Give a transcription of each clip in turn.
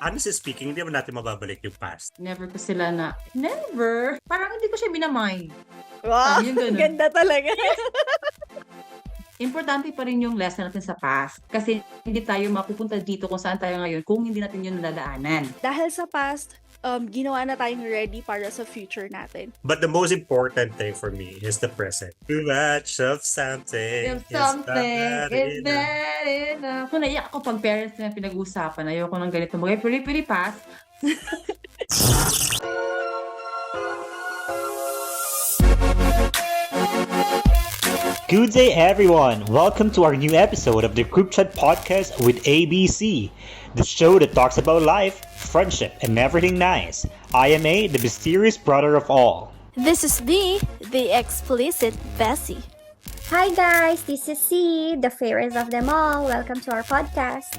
honestly speaking, hindi naman natin mababalik yung past. Never ko sila never. Parang hindi ko siya binamind. Wow, Yung ganun. ganda talaga. Importante pa rin yung lesson natin sa past. Kasi hindi tayo mapupunta dito kung saan tayo ngayon kung hindi natin yun nadaanan. Dahil sa past, ginawa na tayong ready para sa future natin. But the most important thing for me is the present. Too much of something If something not is enough. bad enough. Kung naiyak ako pag parents na pinag-uusapan, ayoko ng ganito. Pwede past. Good day, everyone. Welcome to our new episode of the Group Chat Podcast with ABC, the show that talks about life, friendship, and everything nice. I am A, the mysterious brother of all. This is the explicit Bessie. Hi guys, this is C, the fairest of them all. Welcome to our podcast.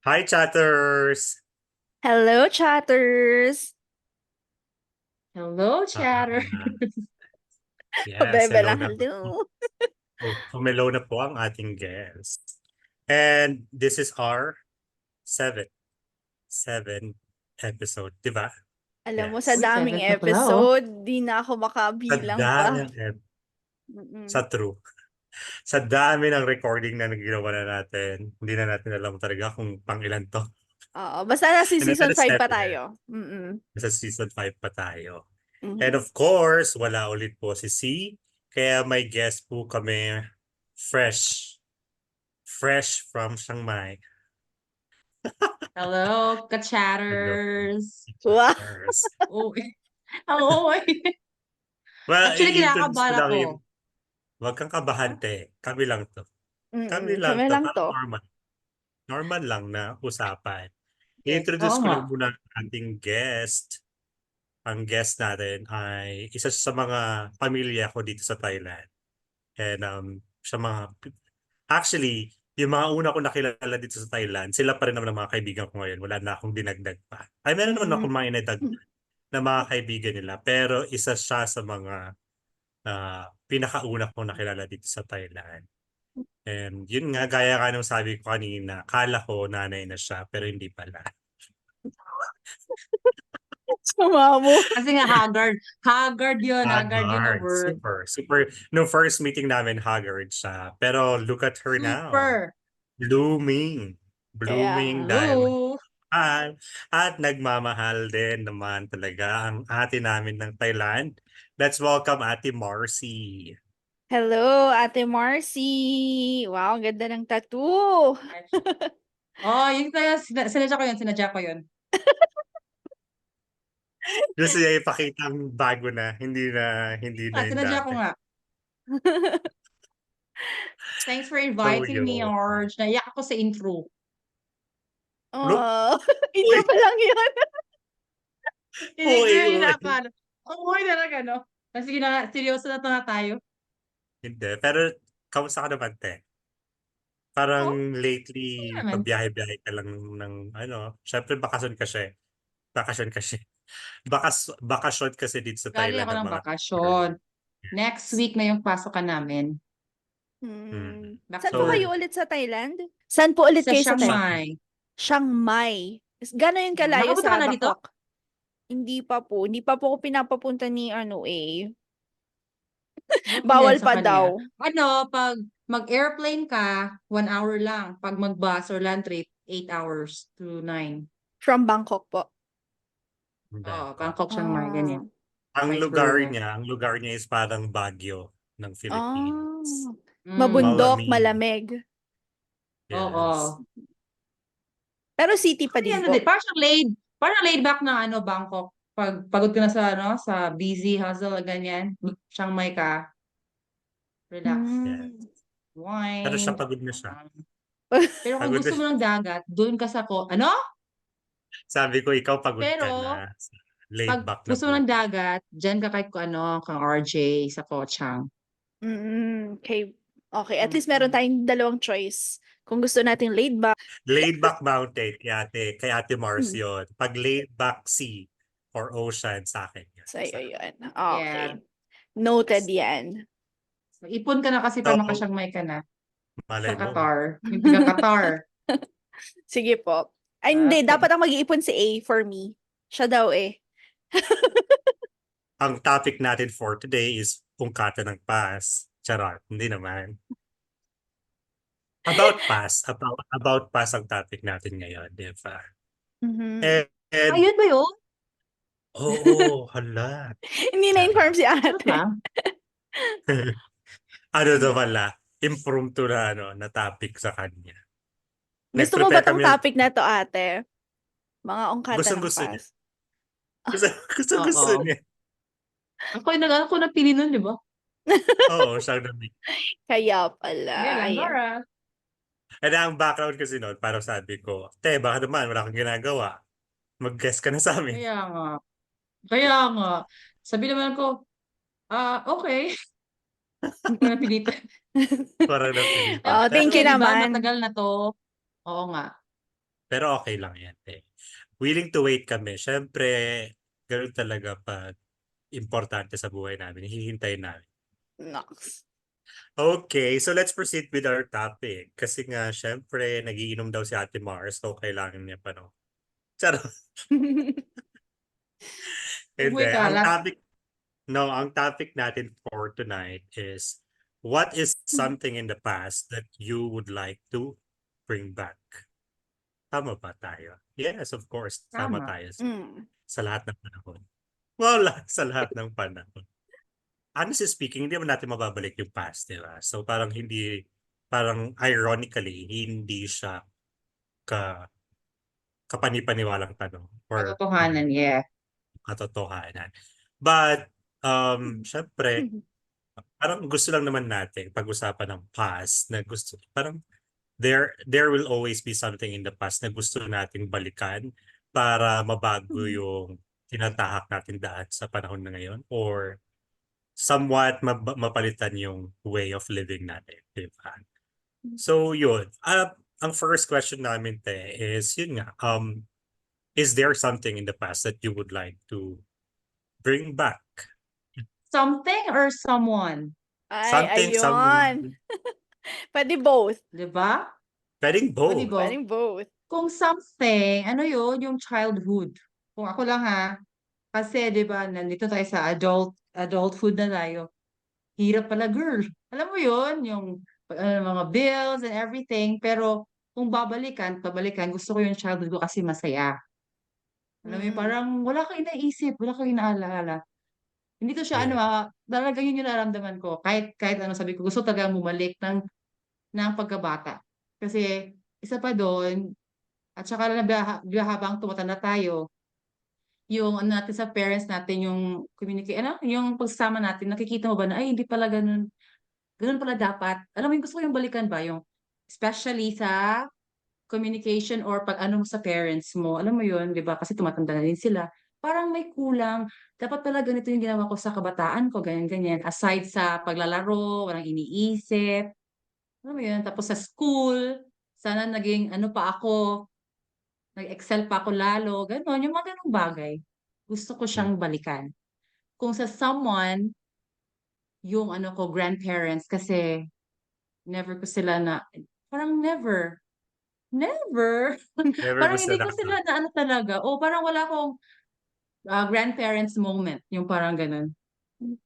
Hi, chatters! Hello, chatters! Hello, chatter. Yes, Bebe hello lang, na. hello. Humelo na po ang ating guest. And this is our seventh episode, di ba? Alam mo, Yes. sa Uy, daming seventh na pala, episode, di na ako Sa makabilang pa. daming sa true. Sa dami ng recording na ginawa na natin, hindi na natin alam talaga kung pang ilan to. Oo, basta nasa And season that's 5 pa seven. tayo. Mm-mm. Sa season 5 pa tayo. Mhm. And of course, wala ulit po si C. Kaya may guest po kami fresh from Chiang Mai. Hello, ka-chatters. Wow. Yes. Oh, oo. Well, Actually, i-introduce kinakabahan ko lang ako. yung- Wag kang kabahante. Kami lang to. Mm-mm. Kami lang Kami to. lang Parang to. normal. Normal lang na usapan. Yes. I-introduce Oo ko nga. lang muna ang ating guest. Ang guest natin ay isa sa mga pamilya ko dito sa Thailand. And actually, yung mga una ko nakilala dito sa Thailand, sila pa rin naman ang mga kaibigan ko ngayon. Wala na akong dinagdag pa. Ay, meron naman akong mga inadagdag na mga kaibigan nila. Pero isa siya sa mga pinakauna ko nakilala dito sa Thailand. And yun nga, gaya ka nung sabi ko kanina, kala ko nanay na siya, pero hindi pala. Sama mo. Kasi nga haggard yun. Haggard yun na word. Super. No, first meeting namin, haggard siya. Pero look at her now. Super. Blooming Kaya, diamond. Hello. At nagmamahal din naman talaga ang ate namin ng Thailand. Let's welcome Ate Marcy. Hello, Ate Marcy. Wow, ang ganda ng tattoo. Oh, yun kaya, sinadya ko yun. Gusto niya ipakita ang bago na, hindi na yung Sinadya ko dati. nga. Thanks for inviting me, yun. Orange. Naiyak ako sa intro. Oh, ito pa lang yun. Hindi ko Uy, yun uy. inakala. Uy, talaga, no? Kasi seryoso na to nga tayo. Hindi. Pero, kamusta ka naman, te? Parang lately, naman. pagbiyahe-biyahe ka lang ng syempre bakasyon kasi. Bakasyon kasi dito sa Galing Thailand ako ng ng mga bakasyon. Next week na yung pasokan namin. Saan So, po kayo ulit sa Thailand? Saan po ulit Sa kayo sa Chiang Thailand? Mai. Chiang Mai. Gano'n yung kalayo Nakapunta sa ka na dito? Bangkok? Hindi pa po. Hindi pa po ako pinapapunta ni Bawal Sa pa kanya. daw. Pag mag-airplane ka, 1 hour lang. Pag mag-bus or land trip, 8 hours to 9. From Bangkok po. Oo, Bangkok, Chiang Mai, ganyan. ang Vice lugar niya is parang Baguio ng Philippines. Mabundok, Malamig. malamig. Yes. Oo. Pero city pa din po. Parang laid back na Bangkok. Pag pagod ka na sa busy hustle, ganyan. Chiang Mai ka. Relax. Yes. Wine. Pero siya pagod na siya. Pero kung Pagod gusto na mo ng dagat, doon ka sa Sabi ko, ikaw pagod ka Pero, na. Laid pag back na gusto mo ng buhay. dagat, dyan ka kahit kang RJ sa Koh Chang. Okay. Okay. At least meron tayong dalawang choice. Kung gusto nating laid back. Laid back mountain kay Ate Mars yun. Pag laid back sea or ocean sa akin. Yan. So, yun. Okay. Yeah. Noted yan. So, ipon ka na kasi para So, maka-Chiang Mai ka na. Malay Sa mo. Qatar. Yung taga Qatar. Sige po. Ay, hindi. Okay. Dapat ang mag-iipon si A for me. Siya daw eh. Ang topic natin for today is pungkata ng past. Charot, hindi naman. About past ang topic natin ngayon, di ba? Mhm. And Ayun ba yun? oo, hala. Hindi na-inform si ate. Ah, Ano daw pala, impromptu na, na topic sa kanya. Gusto mo ba Nag-prepare tong kami ng- topic na to, ate? Mga ungkata ng Gustong-gusto niya. past. Gusto Oo. niya. ako nagpili nun, di ba? Oo, siyang nabig. Kaya pala. Sige lang, Ayan. Dora. And ang background kasi noon, parang sabi ko, baka naman, wala kang ginagawa. Mag-guess ka na sa amin. Kaya nga. Sabi naman ko, okay. Hindi ko napilitan. Parang napilitan. Oh, thank you Kasi, di ba, naman. matagal na to. Oo nga. Pero okay lang yan. Willing to wait kami. Siyempre, ganoon talaga pag importante sa buhay namin. Hihintayin namin. Nox. Okay, so let's proceed with our topic. Kasi nga, syempre, nagiinom daw si Ate Mars, so kailangan niya pa, no? Charot. Hindi. Umuwi ka, Ang topic natin for tonight is, what is something in the past that you would like to bring back? Tama ba tayo? Yes, of course. Tama Tama. tayo sa lahat ng panahon. Well, sa lahat ng panahon. Honestly speaking, hindi naman natin mababalik yung past, di ba? So parang ironically, hindi siya kapanipaniwalang tanong or Katotohanan, yeah. katotohanan. But, syempre, parang gusto lang naman natin pag-usapan ng past na gusto, parang there will always be something in the past na gusto nating balikan para mabago yung tinatahak natin daan sa panahon na ngayon or somewhat mapalitan yung way of living natin, di ba? So yun, ang first question namin is yun nga, is there something in the past that you would like to bring back? Something or someone? Ay, Something, ayun. Pwede both. Di ba? pwedeng both. Pwede both. Pwede both. Kung something, ano yun, yung childhood. Kung ako lang ha, kasi di ba, nandito tayo sa adulthood na tayo. Hirap pala, girl. Alam mo yun, yung mga bills and everything. Pero kung pabalikan, gusto ko yung childhood ko kasi masaya. Alam mo yun, parang wala kang inaisip, wala kang inaalala. Hindi to siya, talaga yun yung nararamdaman ko. Kahit ano sabi ko, gusto talaga bumalik ng pagkabata. Kasi isa pa doon, at saka habang tumatanda tayo, yung ano natin sa parents natin, yung yung pagsasama natin, nakikita mo ba na, ay, hindi pala ganun pala dapat. Alam mo yung gusto ko yung balikan ba, yung especially sa communication or pag ano mo sa parents mo. Alam mo yun, di ba? Kasi tumatanda na din sila. Parang may kulang. Dapat pala ganito yung ginawa ko sa kabataan ko, ganyan-ganyan. Aside sa paglalaro, walang iniisip. Alam mo yun? Tapos sa school, sana naging ano pa ako, nag-excel pa ako lalo. Ganon, yung mga ganong bagay. Gusto ko siyang balikan. Kung sa someone, yung ano ko, grandparents, kasi never ko sila parang never. Never. Never Parang mo hindi sila ko sila na ano talaga. O parang wala akong grandparents moment. Yung parang ganun.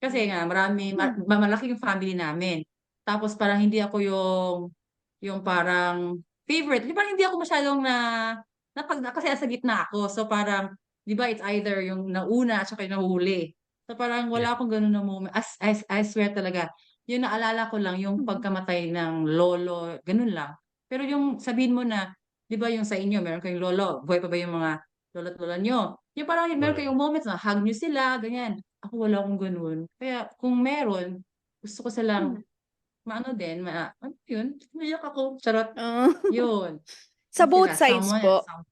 Kasi nga, malaki yung family namin. Tapos parang hindi ako yung parang favorite. Di ba hindi ako masyadong kasi nasa gitna ako. So parang, di ba it's either yung nauna at saka yung nahuli. So parang wala akong ganun na moment. I swear talaga. Yung naalala ko lang, yung pagkamatay ng lolo, ganun lang. Pero yung sabihin mo na, di ba yung sa inyo, meron kayong lolo, buhay pa ba yung mga lolo't lola nyo? Yung parang meron kayong moments na hug nyo sila, ganyan. Ako wala akong ganun. Kaya kung meron, gusto ko silang ano yun? Umiyak ako. Charot. Yun. Sa Yun both sila, sides someone po. and some.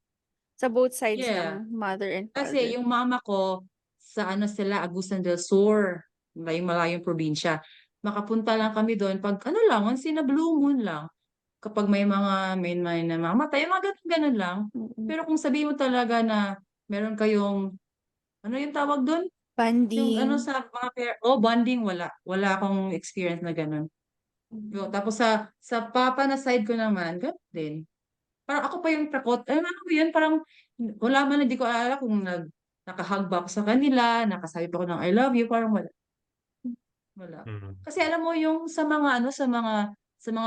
Sa both sides Yeah. ng mother and father. Kasi yung mama ko, sa ano sila, Agusan del Sur, yung malayong probinsya. Makapunta lang kami doon pag ano lang, once in a blue moon lang. Kapag may may namamatay, mga ganun lang. Pero kung sabihin mo talaga na meron kayong, ano yung tawag doon? Yung ano Banding. sa mga bonding, wala. Wala akong experience na ganun. Tapos sa papa na side ko naman, ganun din. Parang ako pa yung takot. Ano ba yun? Parang wala man, hindi ko alala kung nakahug ba ako sa kanila, nakasabi ba ako ng I love you, parang wala. Wala. Mm. Kasi alam mo yung sa mga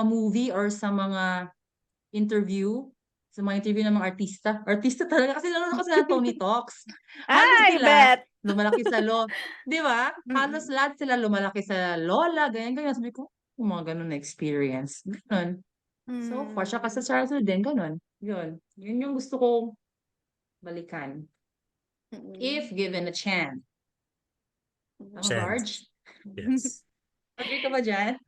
movie or sa mga interview ng mga artista. Artista talaga kasi nanonood ako sa Tony Talks. Halos I sila bet. lumalaki sa 'di ba? Halos Mm. lahat sila lumalaki sa lola, ganyan, ganyan. Sabi ko, yung mga ganun na experience. Ganun. So far, tsaka sa childhood din, ganun. Yun. Yun yung gusto kong balikan. If Mm. given a chance. Tama, Barge? Chance. Yes. Agree ka ba dyan?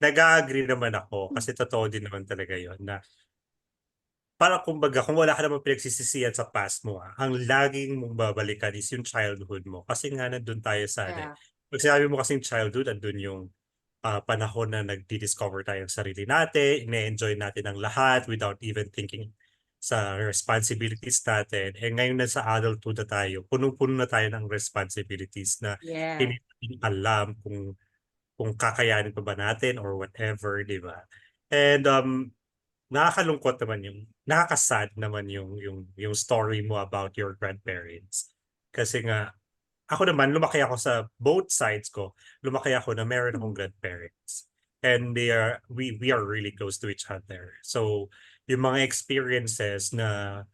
Nag-a-agree naman ako kasi totoo din naman talaga yon na parang kumbaga kung wala ka namang pinagsisisihan sa past mo, ang laging mong babalikan is yung childhood mo. Kasi nga nandun tayo sa ano eh. Yeah. Pag sinabi mo kasing childhood, andun yung panahon na nagdi-discover tayo ng sarili natin, ine-enjoy natin ang lahat without even thinking sa responsibilities natin. Eh ngayon na sa adulthood na tayo, punong-puno na tayo ng responsibilities na Yeah. hindi natin alam kung kakayanin pa ba natin or whatever, di ba? And nakakalungkot naman nakaka-sad naman yung story mo about your grandparents. Kasi nga, ako naman, lumaki ako sa both sides ko. Lumaki ako na meron akong grandparents. And we are really close to each other. So, yung mga experiences na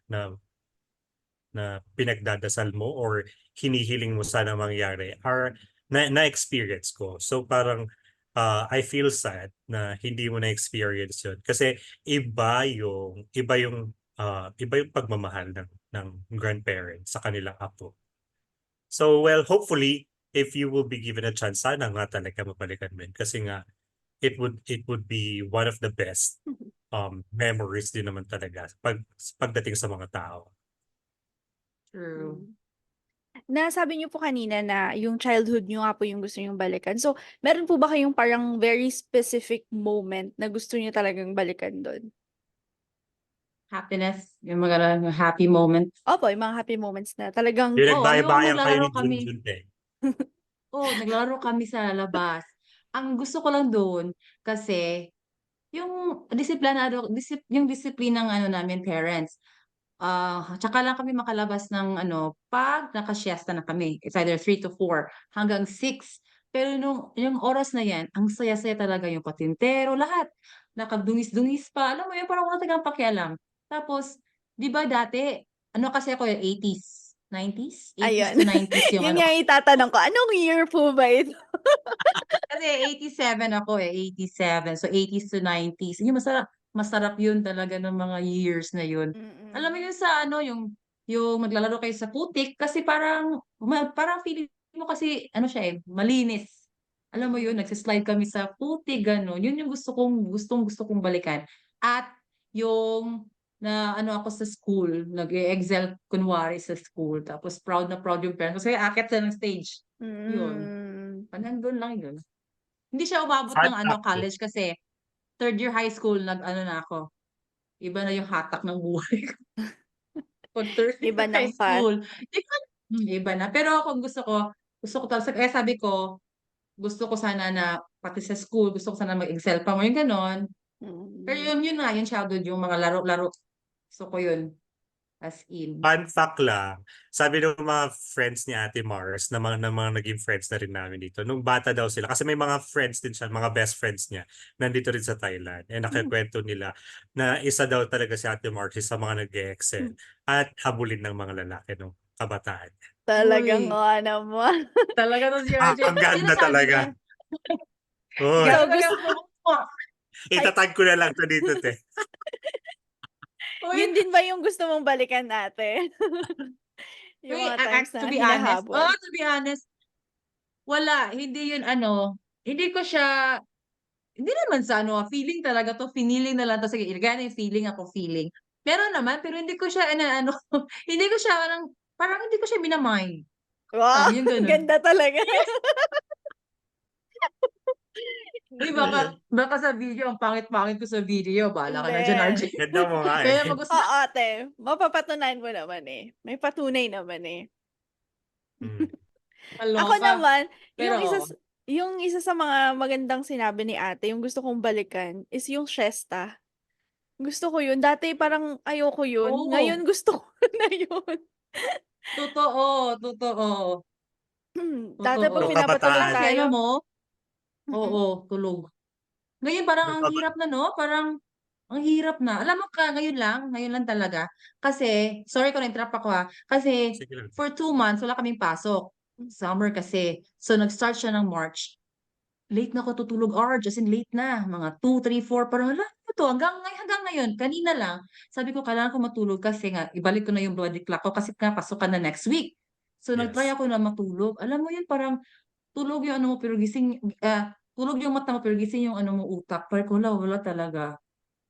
pinagdadasal mo or hinihiling mo sana mangyari are na-experience ko. So parang I feel sad na hindi mo na-experience yun. Kasi iba yung pagmamahal ng grandparents sa kanilang apo. So well, hopefully, if you will be given a chance, sana nga talaga mabalikan mo yun. Kasi nga, it would be one of the best memories din naman talaga pagdating sa mga tao. True. Nasabi niyo po kanina na yung childhood niyo nga po yung gusto niyong balikan. So, meron po ba kayong parang very specific moment na gusto niyo talagang balikan do'n? Happiness, yung mga happy moment. Opo, yung mga happy moments na talagang Yung Oo, yung nagbayabayan kayo naglalaro ni kami. Junjun eh. Naglalaro kami sa labas. Ang gusto ko lang doon kasi yung yung disiplinang ano namin parents. Tsaka lang kami makalabas ng ano, 'pag naka-siesta na kami. It's either 3 to 4 hanggang 6. Pero yung oras na 'yan, ang saya-saya talaga yung patintero, lahat. Nakagdungis-dungis pa, alam mo yun, parang wala talagang pakialam. Tapos, 'di ba dati, ano kasi ako, 80s, 90s? 80s ayun. to 90s yung Yun ano nga ko. yung itatanong ko, anong year po ba ito? Kasi 87 ako 87. So 80s to 90s. Yung masarap yun talaga ng mga years na yun. Alam mo Mm. yun sa ano, yung maglalaro kayo sa putik kasi parang feeling mo kasi ano siya malinis. Alam mo yun, Mm. nagsislide kami sa putik, gano'n. Yun yung gustong-gusto kong balikan. At yung na ano ako sa school, nag-e-excel kunwari sa school, tapos proud na proud yung parents kasi aakyat sila ng stage. Yun. Mm. Nandun lang yun. Hindi siya umabot Fun ng ano, fact eh. college kasi third year high school nag-ano na ako, iba na yung hatak ng buhay ko. 'Pag third Iba year high ng path. school, iba na. Pero ako gusto ko talaga kaya sabi ko, gusto ko sana na pati sa school, gusto ko sana mag-excel pa mo yung gano'n. Pero Mm. yun nga, yung childhood, yung mga laro-laro, gusto ko yun, as in. Fun fact lang, sabi ng mga friends ni Ate Mars, na mga naging friends na rin namin dito, nung bata daw sila, kasi may mga friends din siya, mga best friends niya, nandito rin sa Thailand. And nakikwento nila na isa daw talaga si Ate Mars sa mga nag-excel at habulin ng mga lalaki nung kabataan. Talagang Uy, nga naman. talaga 'to si RJ. Ang ganda Sinasabi talaga. niya, Uy, So, talaga gusto, itatag ko na lang to dito, te. uy, yun din ba yung gusto mong balikan ate? Yung uy, mga times to na be honest, hinahabol. wala, hindi yun ano, hindi ko siya, hindi naman sa ano, feeling talaga 'to, finiling na lang 'to, sige ilagay na yung feeling, ako feeling. Meron naman, pero hindi ko siya inaano, hindi ko siya parang hindi ko siya mina-mind. Wow, Yung gano'n. ganda talaga. Uy, baka sa video ang pangit-pangit ko sa video, bahala ka Hindi. na diyan, RJ. Ganda mo nga Kaya eh. naman gusto Oo ate, mapapatunayan mo naman eh. May patunay naman eh. Hmm. Ako kaloka, naman, pero yung isa sa mga magandang sinabi ni ate, yung gusto kong balikan is yung siesta. Gusto ko yun. Dati parang ayoko yun. Oo. Ngayon gusto ko na yun. Totoo, totoo. Dati Totoo. pag Nung pinapatulog kabataan, Kasi alam tayo. mo, Mm. oo, tulog. Ngayon parang nung ang kaba- hirap na, no? Parang ang hirap na. Alam mo ka, ngayon lang talaga. Kasi, sorry ko na-interrupt ako ha. Kasi, sige lang. for 2 months, wala kaming pasok. Summer kasi. So, nag-start siya ng March. Late na ako tutulog, Arj. As in, late na. Mga 2, 3, 4. Parang, hala, ano to? Hanggang ngayon. Kanina lang. Sabi ko, kailangan ko matulog kasi nga, ibalik ko na yung body clock ko kasi nga, pasokan na next week. So, nag-try Yes. ako na matulog. Alam mo yun, parang, tulog yung ano mo, pero tulog yung mata mo, pero gising yung ano mo, utak. Parang ko, wala talaga.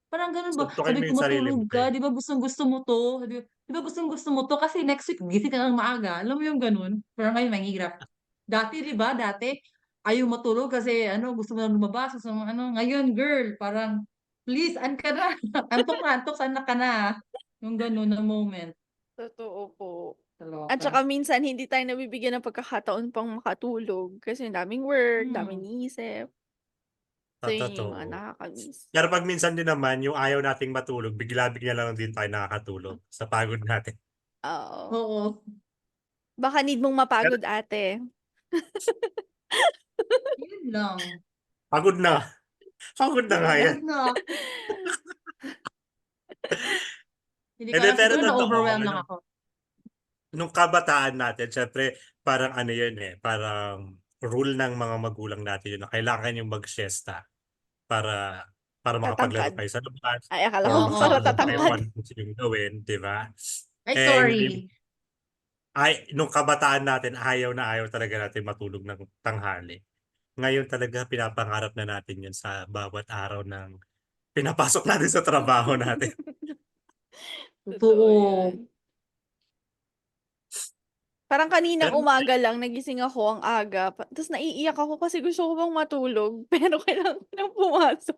Parang ganun ba? Suntukin Sabi mo ko, yung sarili mo, matulog ka. Di ba gustong-gusto mo to? Di ba gustong-gusto mo to? Kasi next week, gising ka ng maaga. Alam mo yung ganun? Parang ngayon, mahirap. Dati, di ba? Dati, ayaw matulog kasi ano, gusto mo na lumabas. Gusto mo ano. Ngayon, girl, parang, please, an ka na. Antok, sana ka na. Yung ganun na moment. Totoo po. At Kaloka. saka minsan hindi tayo nabibigyan ng pagkakataon pang makatulog kasi daming work, daming Hmm. iniisip. So yun yung mga Totoo. nakakamiss. Pero pag minsan din naman, yung ayaw nating matulog, bigla-bigla lang din tayo nakakatulog sa pagod natin. Oo. Oo. Baka need mong Pero mapagod, ate. Yun lang. pagod na. Pagod na nga yan. Wag na. Hindi ko Hindi, alam, pero siguro totoo, na-overwhelm lang ako. nung kabataan natin, syempre, parang ano yun parang rule ng mga magulang natin yun na kailangan yung mag-siesta para makapaglaro Tatangkad. kayo sa labas, Ay, akala ko or Oo, para makapagpunta kayo tatangkad. kung ano gusto yung gawin, di ba? ay Eh, sorry. hindi, nung kabataan natin, ayaw na ayaw talaga natin matulog ng tanghali. Ngayon talaga, pinapangarap na natin yun sa bawat araw ng pinapasok natin sa trabaho natin. Totoo Totoo. yan. Parang kaninang Pero, umaga lang, nagising ako ang aga. Tapos naiiyak ako kasi gusto ko bang matulog. Pero kailangan ko nang pumasok.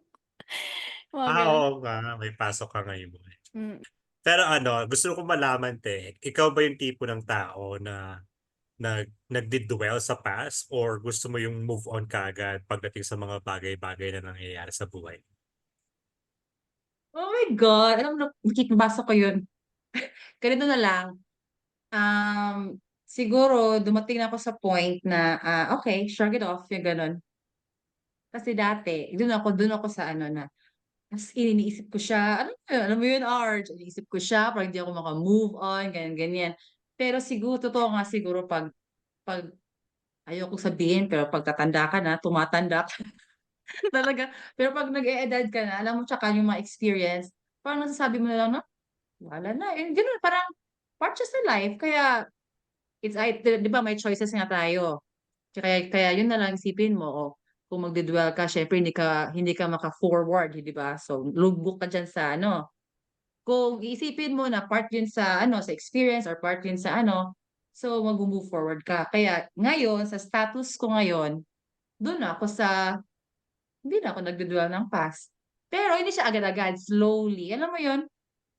Mga ganun. oo nga, may pasok ka ngayon. Mm. Pero ano, gusto ko malaman, ikaw ba yung tipo ng tao na nagdi-dwell sa past or gusto mo yung move on kaagad pagdating sa mga bagay-bagay na nangyayari sa buhay? Oh my God, alam mo, nakikibasa ko yun. Ganito na lang. Siguro, dumating na ako sa point na, okay, shrug it off, yung ganun. Kasi dati, dun ako sa ano na, as in, iniisip ko siya, alam mo yun, Arj, iniisip ko siya, parang hindi ako maka-move on, ganyan, ganyan. Pero siguro, totoo nga siguro, pag ayoko sabihin, pero pag tatanda ka na, tumatanda ka talaga. Pero pag nag-e-edad ka na, alam mo, tsaka yung mga experience, parang nasasabi mo na lang na, wala na. And ganun, parang part siya sa life. Kaya, di ba, may choices nga tayo. Kaya yun na lang isipin mo, kung magdidwell ka, syempre hindi ka maka-forward, di ba? So, lugbook ka dyan sa ano. Kung iisipin mo na part yun sa ano, sa experience or part yun sa ano, so mag-move forward ka. Kaya ngayon, sa status ko ngayon, doon na ako sa, hindi na ako nagdudwell ng past. Pero hindi siya agad-agad, slowly. Alam mo yun,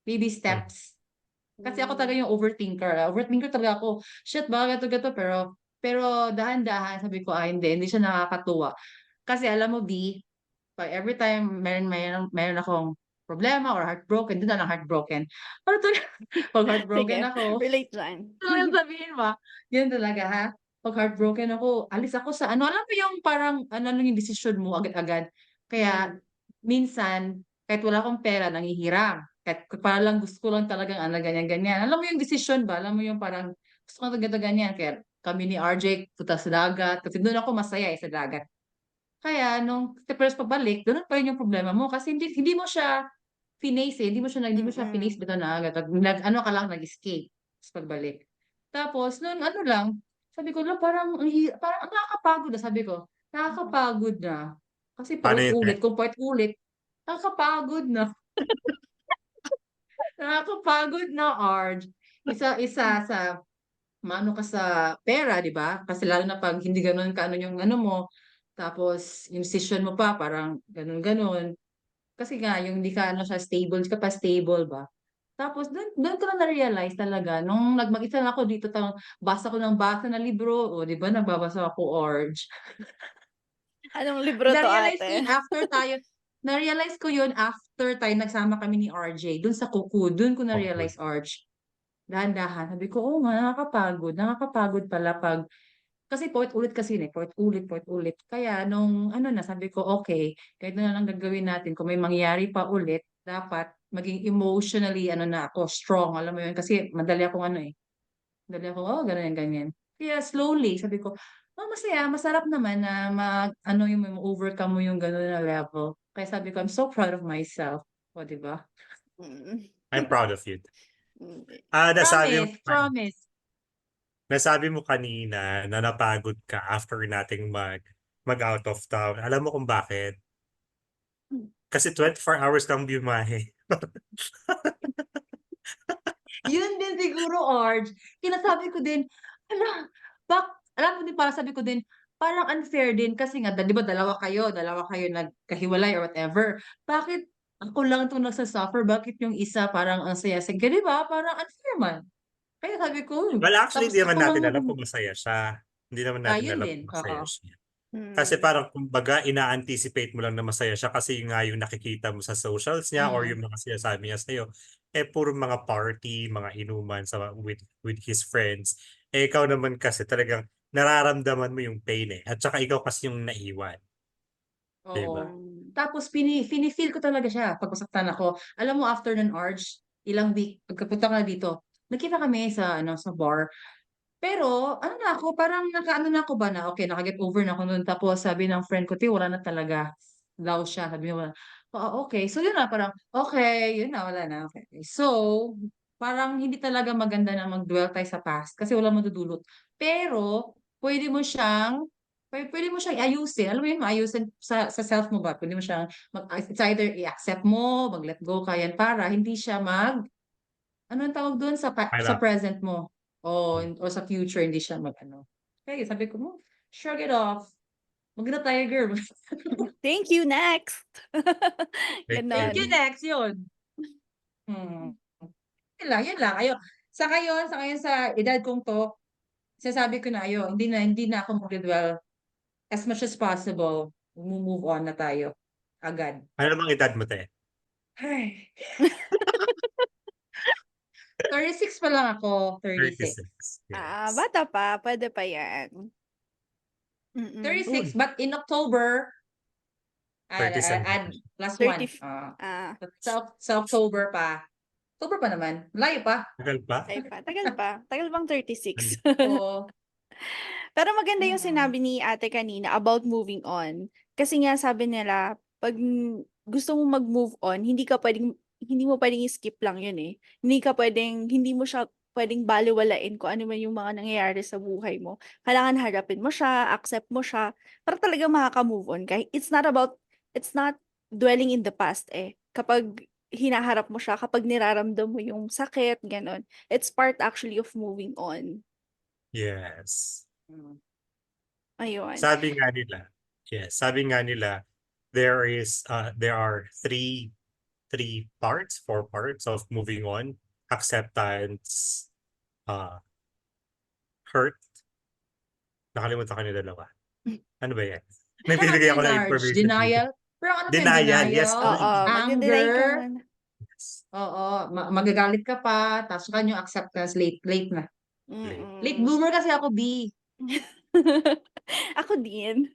baby Hmm. steps. Kasi ako talaga yung overthinker. Overthinker talaga ako. Shit, baka gato-gato. Pero dahan-dahan, sabi ko, hindi siya nakakatuwa. Kasi alam mo, B, pag every time meron akong problema or heartbroken, doon na lang heartbroken. Ano to? Pag heartbroken Sige, ako, relate dyan. ano yung sabihin mo? Yun talaga, ha? Pag heartbroken ako, alis ako sa ano, alam mo yung parang, ano yung desisyon mo agad-agad. Kaya, minsan, kahit wala akong pera, nanghihiram. Kahit para lang gusto ko lang talagang ano, ganyan-ganyan. Alam mo yung desisyon ba? Alam mo yung parang, gusto ko ganito ganyan. Kaya kami ni RJ, punta sa dagat. Kasi doon ako masaya sa dagat. Kaya nung first pabalik, doon pa rin yung problema mo kasi hindi mo siya finace, hindi mo siya finace Mm. dito na agad. Ano ka lang, nag-escape sa pagbalik. Tapos noon ano lang, sabi ko lang parang parang ang nakakapagod na sabi ko. Nakakapagod na. Kasi Paano yun, paulit-ulit, kung paulit-ulit, nakakapagod na. Nakakapagod na, Arj. Isa sa maano ka sa pera, 'di ba? Kasi lalo na 'pag hindi gano'n ka-ano yung ano mo, tapos yung decision mo pa parang gano'n-gano'n. Kasi nga yung hindi ka ano siya stable, hindi ka pa stable ba. Tapos dun ko na na-realize talaga nung mag-isa lang ako dito basa ko ng basa na libro, o 'di ba nagbabasa ako, Orj. Anong libro to, Na-realize ko ate? yun after tayo na-realize ko yun after tayo nagsama kami ni RJ, dun sa Kuku, dun ko Awkward. na-realize, Arj. Dahan-dahan. Sabi ko, oo nga, nakakapagod pala pag, kasi paulit-ulit kasi yun eh, paulit-ulit. Kaya nung ano na, sabi ko, okay, kahit na lang gagawin natin, kung may mangyari pa ulit, dapat maging emotionally, ano na ako, strong, alam mo yun, kasi madali akong ano eh, madali akong, oh, ganyan, ganyan. Kaya slowly, sabi ko, oh, masaya, masarap naman na ano yung overcome mo yung gano'n na level. Kaya sabi ko, I'm so proud of myself. O, di ba? Mm. I'm proud of you. Mm. Promise. Nasabi mo kanina na napagod ka after nating mag out of town. Alam mo kung bakit? Kasi 24 hours kang biyahe. Yun din siguro, Arj. Kinasabi ko din, alam mo din, parang sabi ko din, parang unfair din kasi nga, di ba dalawa kayo nagkahiwalay or whatever. Bakit ako lang itong nagsasuffer? Bakit yung isa parang ang saya-saya? Di ba? Parang unfair man. Kaya sabi ko, Well, actually, tapos hindi naman ako lang natin alam yung, kung masaya siya. Hindi naman natin yun alam din. kung masaya Oo. siya. Kasi Mm. parang kumbaga ina-anticipate mo lang na masaya siya kasi nga yung nakikita mo sa socials niya or yung mga sinasabi niya sa'yo, puro mga party, mga inuman with his friends. Ikaw naman kasi talagang nararamdaman mo yung pain eh. At saka ikaw kasi yung naiwan. Diba? Oo. Tapos fini-feel ko talaga siya pag masaktan ako. Alam mo after ng Arj, ilang week pagkapunta ko na dito, nagkita kami sa sa bar. Pero ano na ako, parang nakaano na ako ba na, okay, naka-get over na ako nun. Tapos sabi ng friend ko, wala na talaga daw siya. Sabi niya, wala. Okay. So yun na, parang, okay, yun na, wala na. Okay. So, parang hindi talaga maganda na mag-dwell tayo sa past kasi wala madudulot. Pero, pwede mo siyang ayusin. Alam mo yun, maayusin sa self mo ba? Pwede mo siyang, it's either i-accept mo, mag-let go ka yan para hindi siya ano ang tawag doon sa Kailangan. present mo o sa future hindi siya mag-ano. Kaya sabi ko mo, shrug it off. Mag na tayo, girl. Thank you, next. Thank Thank you, Ganon. next yun. Hmm. Yun lang. Sa ngayon sa edad kong to, sinasabi ko na hindi na ako mag-dwell as much as possible. Move on na tayo agad. Ano bang edad mo, te? Ay. 36 pa lang ako. 36. 36. Yes. Bata pa. Pwede pa yan. Mm-mm. 36, but in October, 37. add plus one. 30. Sa October pa. October pa naman. Malayo pa. Tagal pa? Tagal pa. Tagal bang 36? Oo. Pero maganda yung Mm. sinabi ni ate kanina about moving on. Kasi nga sabi nila, pag gusto mo mag-move on, hindi mo pwedeng i-skip lang yun eh. Hindi mo siya pwedeng baliwalain kung ano man yung mga nangyayari sa buhay mo. Kailangan harapin mo siya, accept mo siya, para talaga makaka-move on ka. It's not dwelling in the past eh. Kapag hinaharap mo siya, kapag niraramdam mo yung sakit, ganon. It's part actually of moving on. Yes. Mm. Ayun. Sabi nga nila, there are four parts of moving on. Acceptance, hurt. Nakalimutan ko yung dalawa. Ano ba yan? May binigay ako ng information. Denial. Pero ano pa yung Denial, yes. Oo, magde-deny ka Anger. muna. Oo. Magagalit ka pa. Tapos yung acceptance, late na. Mm. Late bloomer kasi ako, B. Ako din.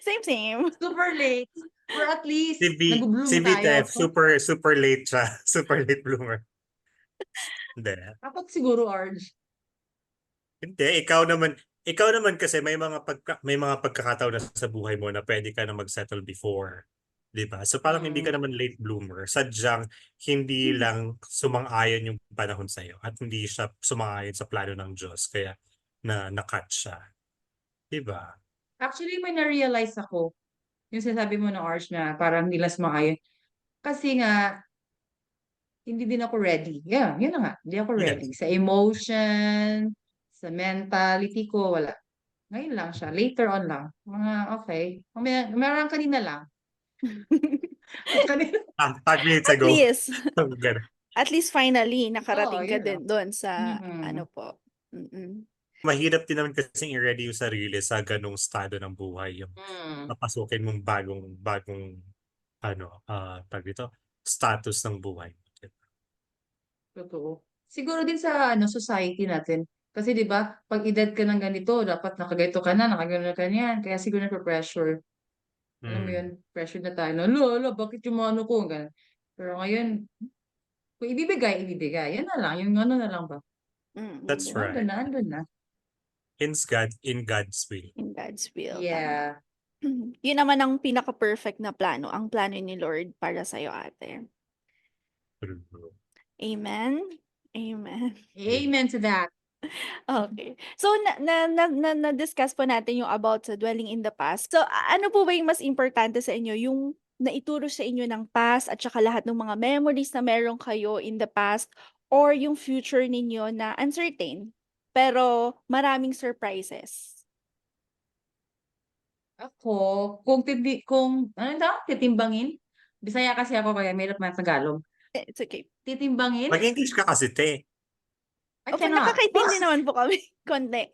Same. Super late. Or at least, Si nag-bloom BTF, tayo. super late siya. Super late bloomer. Hindi. Ako siguro, Arj. Hindi, ikaw naman kasi may mga pagkakataon na sa buhay mo na pwede ka na mag-settle before. 'Di ba? So parang hindi ka naman late bloomer. Sadyang hindi lang sumang-ayon yung panahon sa iyo at hindi siya sumang-ayon sa plano ng Diyos kaya na-cut siya. 'Di ba? Actually, may na-realize ako. Yung sinasabi mo na, Arj, na parang hindi lang sumaayon. Kasi nga, hindi din ako ready. Yeah, yun na nga. Hindi ako Yes. ready. Sa emotion, sa mentality ko, wala. Ngayon lang siya. Later on lang. Okay. Meron kanina lang. Kanina. 5 minutes At ago. least, Ganun. at least finally, nakarating ka yun din doon sa, Mhm. ano po. Mm-mm. Mahirap din naman kasi i-ready yung sarili sa ganung estado ng buhay. Yung Mm. papasukin mong bagong tawag dito, status ng buhay. Totoo. Siguro din sa society natin. Kasi 'di ba, pag edad ka ng ganito, dapat nakaganito ka na, nakagano'n ka niyan. Kaya siguro pressure. Alam mo 'yun, Mm, pressure na tayo na, "Hala, bakit yung mga ano ko?" Gano'n. Pero ngayon, kung ibibigay, ibibigay. 'Yun na lang, yung ano na lang ba, that's yung right. andun na. In God's will. In God's will, tama. Yeah. Yun naman ang pinaka-perfect na plano, ang plano ni Lord para sa'yo, ate. True. Amen? Amen. Amen to that. Okay. So na-discuss po natin yung about sa dwelling in the past. So ano po ba yung mas importante sa inyo, yung naituro sa inyo ng past at saka lahat ng mga memories na meron kayo in the past or yung future ninyo na uncertain pero maraming surprises? Ako, kung ano tawag, titimbangin? Bisaya kasi ako kaya mahirap man Tagalog. It's okay. Titimbangin? Mag-English ka kasi, te. I Opo, cannot. nakakaintindi naman po kami konti.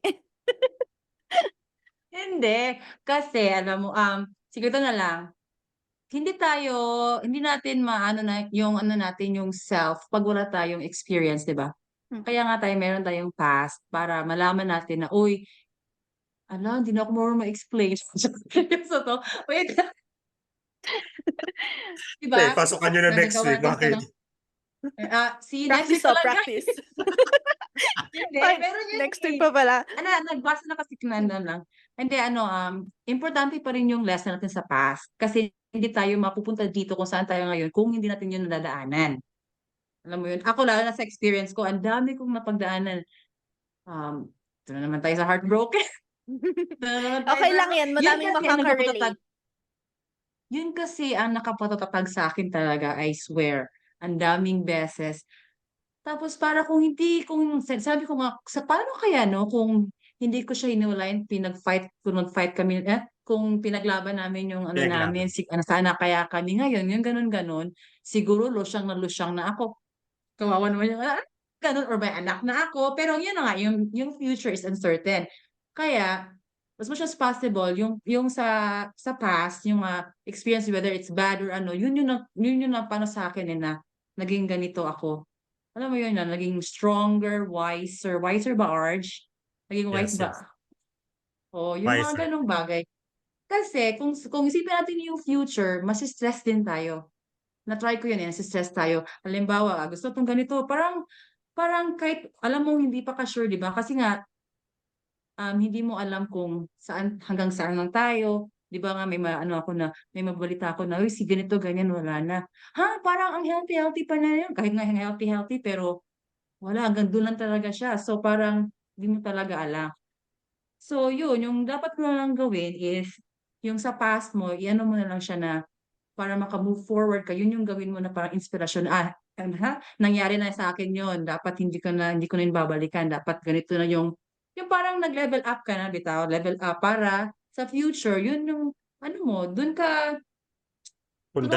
Hindi, kasi alam mo, sige ito na lang, hindi natin maano na yung ano natin, yung self 'pag wala tayong experience, 'di ba? Mm. Kaya nga meron tayong past para malaman natin na, "Uy, hala hindi na ako marunong ma-explain." Seryoso 'to, wait lang, 'di Te, ba? pasukan niyo na next week. Nagagawa din ka Bakit? ng si next Practice week oh, talaga. practice. Hindi, Ay, meron yun, next week pa pala. Nagbasa na kasi lang. Hindi importante pa rin yung lesson natin sa past. Kasi hindi tayo mapupunta dito kung saan tayo ngayon kung hindi natin yun nadadaanan. Alam mo yun? Ako lalo na sa experience ko, ang dami kong napagdaanan. Ito na naman tayo sa heartbroken. Ito na naman tayo Okay sa lang yan, yun madaming kasi ang nagpapatatag makaka-relate. yun kasi ang nakapatatag sa'kin talaga, I swear. Ang daming beses. Tapos para kung sabi ko nga, paano kaya 'no, kung hindi ko siya hiniwalayan, kung nag-fight kami kung pinaglaban namin yung ano namin, Pinaglaban. sana kaya kami ngayon, yung gano'n, gano'n. Siguro lusyang na ako. Kawawa naman yung gano'n or may anak na ako, pero yun na nga, yung future is uncertain. Kaya as much as possible yung sa past, yung, experience whether it's bad or ano, yun yung nagpaano sa'kin, na naging ganito ako. Alam mo yun na naging stronger, wiser ba, Arj? Naging wise Yes, ba? yes. Oo, yung mga Wiser. gano'ng bagay. Kasi kung isipin natin yung future, masi-stress din tayo. Na-try ko yun, nasi-stress tayo. Halimbawa, gusto 'tong ganito, parang parang kahit alam mong hindi pa ka-sure, 'di ba? Kasi nga, hindi mo alam kung hanggang saan lang tayo. 'Di ba nga may mabalita ako na, "Uy, si ganito, ganyan, wala na." Ha, parang ang healthy-healthy pa na yun, kahit nga healthy-healthy pero wala, hanggang dun lang talaga siya. So, parang di mo talaga alam. So, yun, yung dapat mo na lang gawin is yung sa past mo, i-ano mo na lang siya na para maka-move forward ka, yun yung gawin mo na parang inspirasyon, nangyari na sa akin yun, dapat hindi ko na yun babalikan, dapat ganito na yung parang nag-level up ka na, bitaw, level up para sa future, yun yung ano mo, tulungan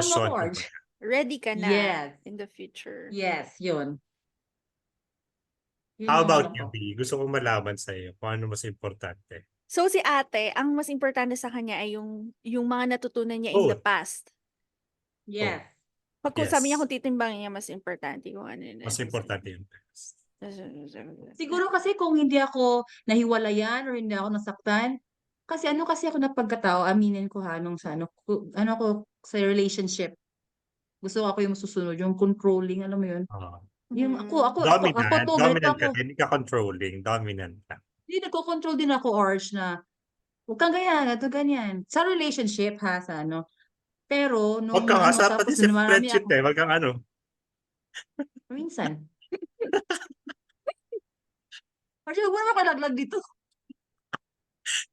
mo ako, Pundasyon, Arj. kumbaga. Ready ka na Yes, in the future. yes, yun. Yun How yung ano about ko. you, B? Gusto kong malaman sa'yo kung ano mas importante. So si ate, ang mas importante sa kanya ay yung mga natutunan niya in the Both. past. Yes. Kung sabi niya Yes. kung titimbangin niya, mas importante kung ano yun. Mas importante yung past. Siguro kasi kung hindi ako nahiwalayan or hindi ako nasaktan, kasi ako na pagkatao, aminin ko nung sa ano ko sa relationship. Gusto ko ako yung susunod, yung controlling, alam mo yun? Oo. Yung ako Dominant. 'to, ganito Dominant ka ako. din. Hindi ka controlling. Dominant ka. Hindi, nagko-control din ako, Arj, na huwag kang ganyan, ganito, ganyan. Sa relationship sa ano. Pero Huwag ka nga. Sa pati tapos sa nung marami friendship ako, Huwag kang ano. minsan. Arj, huwag mo naman kalaglag dito.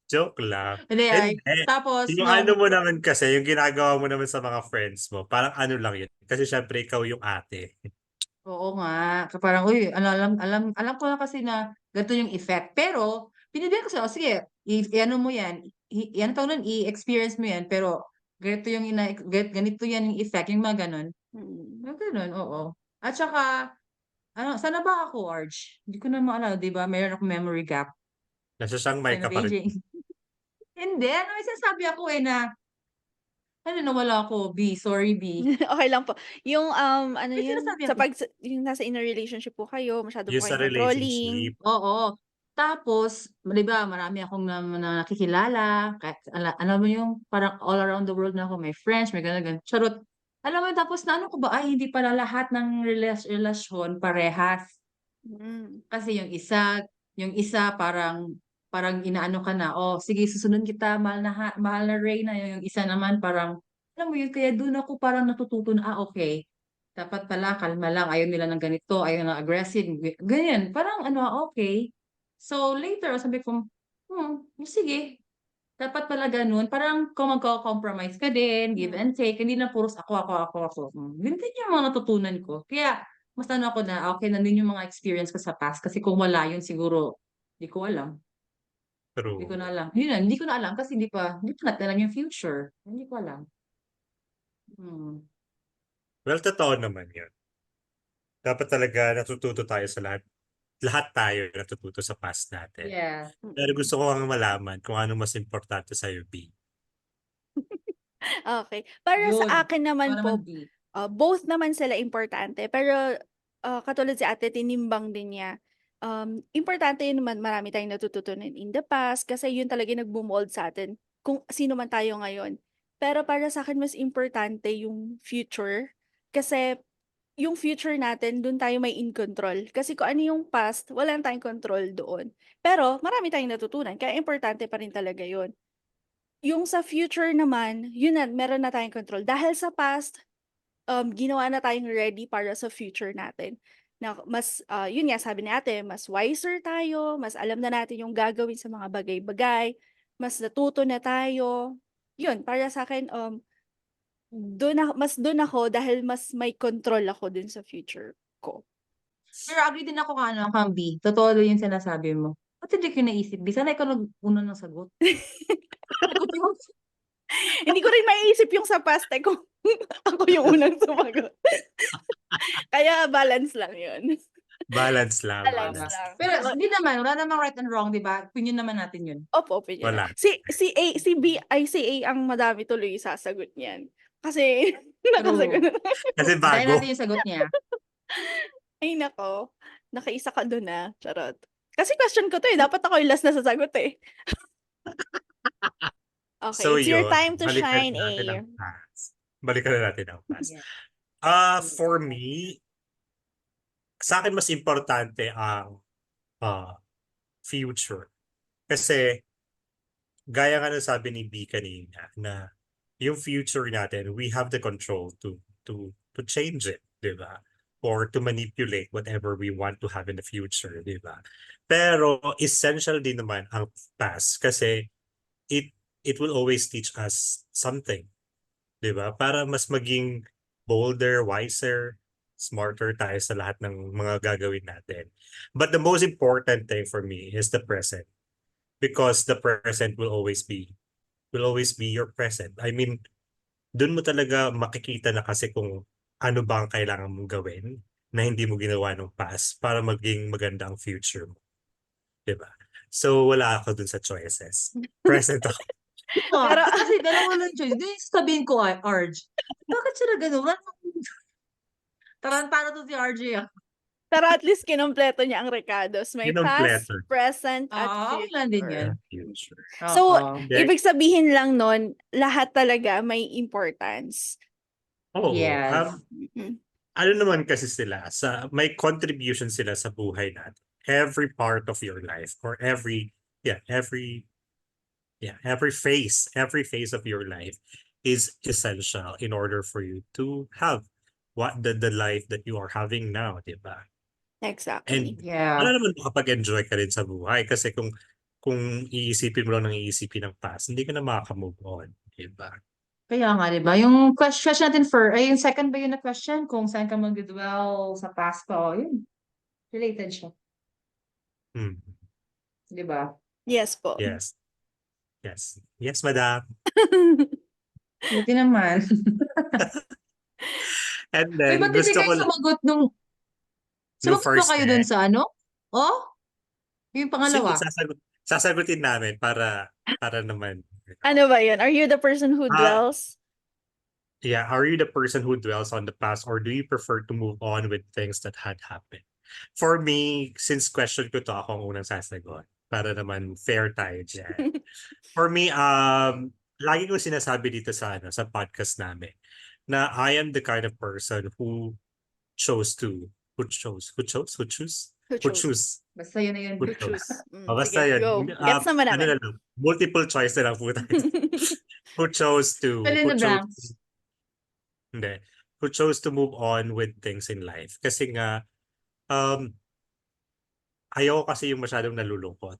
Joke lang. Hindi, Hindi. tapos Yung ano mo naman kasi, yung ginagawa mo naman sa mga friends mo, parang ano lang yun. Kasi syempre ikaw yung ate. oo nga, parang, uy, alam ko na kasi na ganito yung effect. Pero binibigyan ko sila, "O sige, i-ano mo yan, ano tawag nun, i-experience mo yan, pero ganito yan yung effect," yung mga gano'n. Mga gano'n, oo. At saka saan na ba ako, Arj? Hindi ko na maalala, 'di ba meron akong memory gap. Nasa Chiang Mai Same ka of pa rin. aging. Hindi, may sinasabi ako, na Ano, nawala ako, B. Sorry, B. Okay lang po. Yung, ano May yun, sinasabi sa ako. yung nasa in a relationship po kayo, masyado Yung po sa kayong controlling. relationship, Oo. Tapos, di ba, marami akong na nakikilala. Kahit, alam mo yung parang all around the world na ako. May friends, may gano'n. Charot. Alam mo yun, tapos na ano ko ba, ay, hindi pala lahat ng relasyon parehas. Mm. Kasi yung isa parang inaano ka na, oh, sige, susunod kita, mahal na Reyna. Yung isa naman parang, alam mo yun, kaya doon ako parang natututo na, okay. Dapat pala, kalma lang, ayaw nila ng ganito, ayaw na aggressive, ganyan. Parang ano, okay. So later, sabi ko, sige, dapat pala ganun. Parang kung magko-compromise ka din, give and take, hindi na puros ako. Yun din yung mga natutunan ko. Kaya, mas ano ako na, okay, nandun yung mga experience ko sa past. Kasi kung wala yun, siguro, hindi ko alam. Hindi ko true. na alam. Yun na, hindi ko na alam kasi hindi pa natin alam yung future. Hindi ko alam. Well, totoo naman yun. Dapat talaga natututo tayo sa lahat. Lahat tayo natututo sa past natin. Yeah. Pero gusto ko ang malaman kung ano mas importante sa'yo, B. Okay. Para Yun. sa akin naman Ikaw po, naman, B. both naman sila importante. Pero katulad si ate, tinimbang din niya. Importante yun naman, marami tayong natututunan in the past kasi yun talaga yung nagbumold sa atin kung sino man tayo ngayon. Pero para sa akin, mas importante yung future kasi yung future natin, dun tayo may in control. Kasi kung ano yung past, wala na tayong control doon. Pero marami tayong natutunan, kaya importante pa rin talaga yun. Yung sa future naman, yun na, meron na tayong control. Dahil sa past, ginawa na tayong ready para sa future natin. Na mas, yun nga, sabi ni ate, mas wiser tayo, mas alam na natin yung gagawin sa mga bagay-bagay, mas natuto na tayo. Yun, para sa akin, mas doon ako dahil mas may control ako dun sa future ko. Pero agree din ako kang B. Totoo din yung sinasabi mo. Ba't hindi ko naisip, B? Sana ikaw nag-una ng sagot. Hindi ko rin maiisip yung sa past eh, kung ako yung unang sumagot. Kaya balance lang yun. Balance lang. Balance Balance. lang. Pero hindi naman, wala namang right and wrong, di ba? Opinion naman natin yun. Opo, opinion Wala. lang. Si B, ay si A ang madami tuloy sasagot niyan. Kasi, nakasagot. Kasi Tayo bago. natin yung sagot niya. Ay nako, nakaisa ka doon na. Charot. Kasi question ko to eh, dapat ako yung last na sasagot eh. Okay, So it's your yun, time to balikan shine, natin A. ang past. Balikan na natin ang past. Yeah. For me, sa akin mas importante ang future. Kasi, gaya nga ng sabi ni B kanina, na yung future natin, we have the control to change it, di ba? Or to manipulate whatever we want to have in the future, di ba? Pero essential din naman ang past kasi it will always teach us something, di ba? Para mas maging bolder, wiser, smarter tayo sa lahat ng mga gagawin natin. But the most important thing for me is the present. Because the present will always be your present. I mean, doon mo talaga makikita na kasi kung ano ba ang kailangan mong gawin na hindi mo ginawa nung past para maging maganda ang future mo. Diba? So, wala ako dun sa choices. Present ako. Pero, kasi dalawa lang choice. Di sabihin ko, Arj. Bakit sila ganun? Tarantado to si RJ. Pero at least kinumpleto niya ang recados. May past, Kinumpleto. present, at Wala din yun. Future. So, Yeah. ibig sabihin lang nun, lahat talaga may importance. Oo. Yes. Ano naman kasi sila, may contribution sila sa buhay natin. Every part of your life or every phase of your life is essential in order for you to have the life that you are having now, di ba? Exactly. And Yeah. wala naman makapag-enjoy ka rin sa buhay kasi kung iisipin mo lang ng iisipin ng past, hindi ka na makaka-move on, di ba? Kaya nga, di ba? Yung question natin yung second ba yun na question? Kung saan ka mag-dwell sa past ko, yun. Related siya. Di ba? Yes po. Yes. Yes, madam. Buti naman. And Uy, then, ba't hindi gusto ko kayo sumagot nung... Sumagot ba first kayo dun sa ano? Oh? Yung pangalawa? sasagutin namin para naman. Ano ba yun? Are you the person who Ah. dwells Yeah, are you the person who dwells on the past or do you prefer to move on with things that had happened? For me, since question ko to, ako ang unang sasagot. Para naman fair tayo dyan. For me, lagi ko sinasabi dito sa podcast namin na I am the kind of person who chose to, who choose? Who Who chose? choose. Basta yun na yun. Who Who chose. choose? Basta Sige, yun. go. Gets naman Ano namin. na lang, multiple choice na lang po tayo. Who chose to, Fill in who the chose blanks. hindi. Who chose to move on with things in life. Kasi nga, um, ayaw kasi yung masyadong nalulungkot.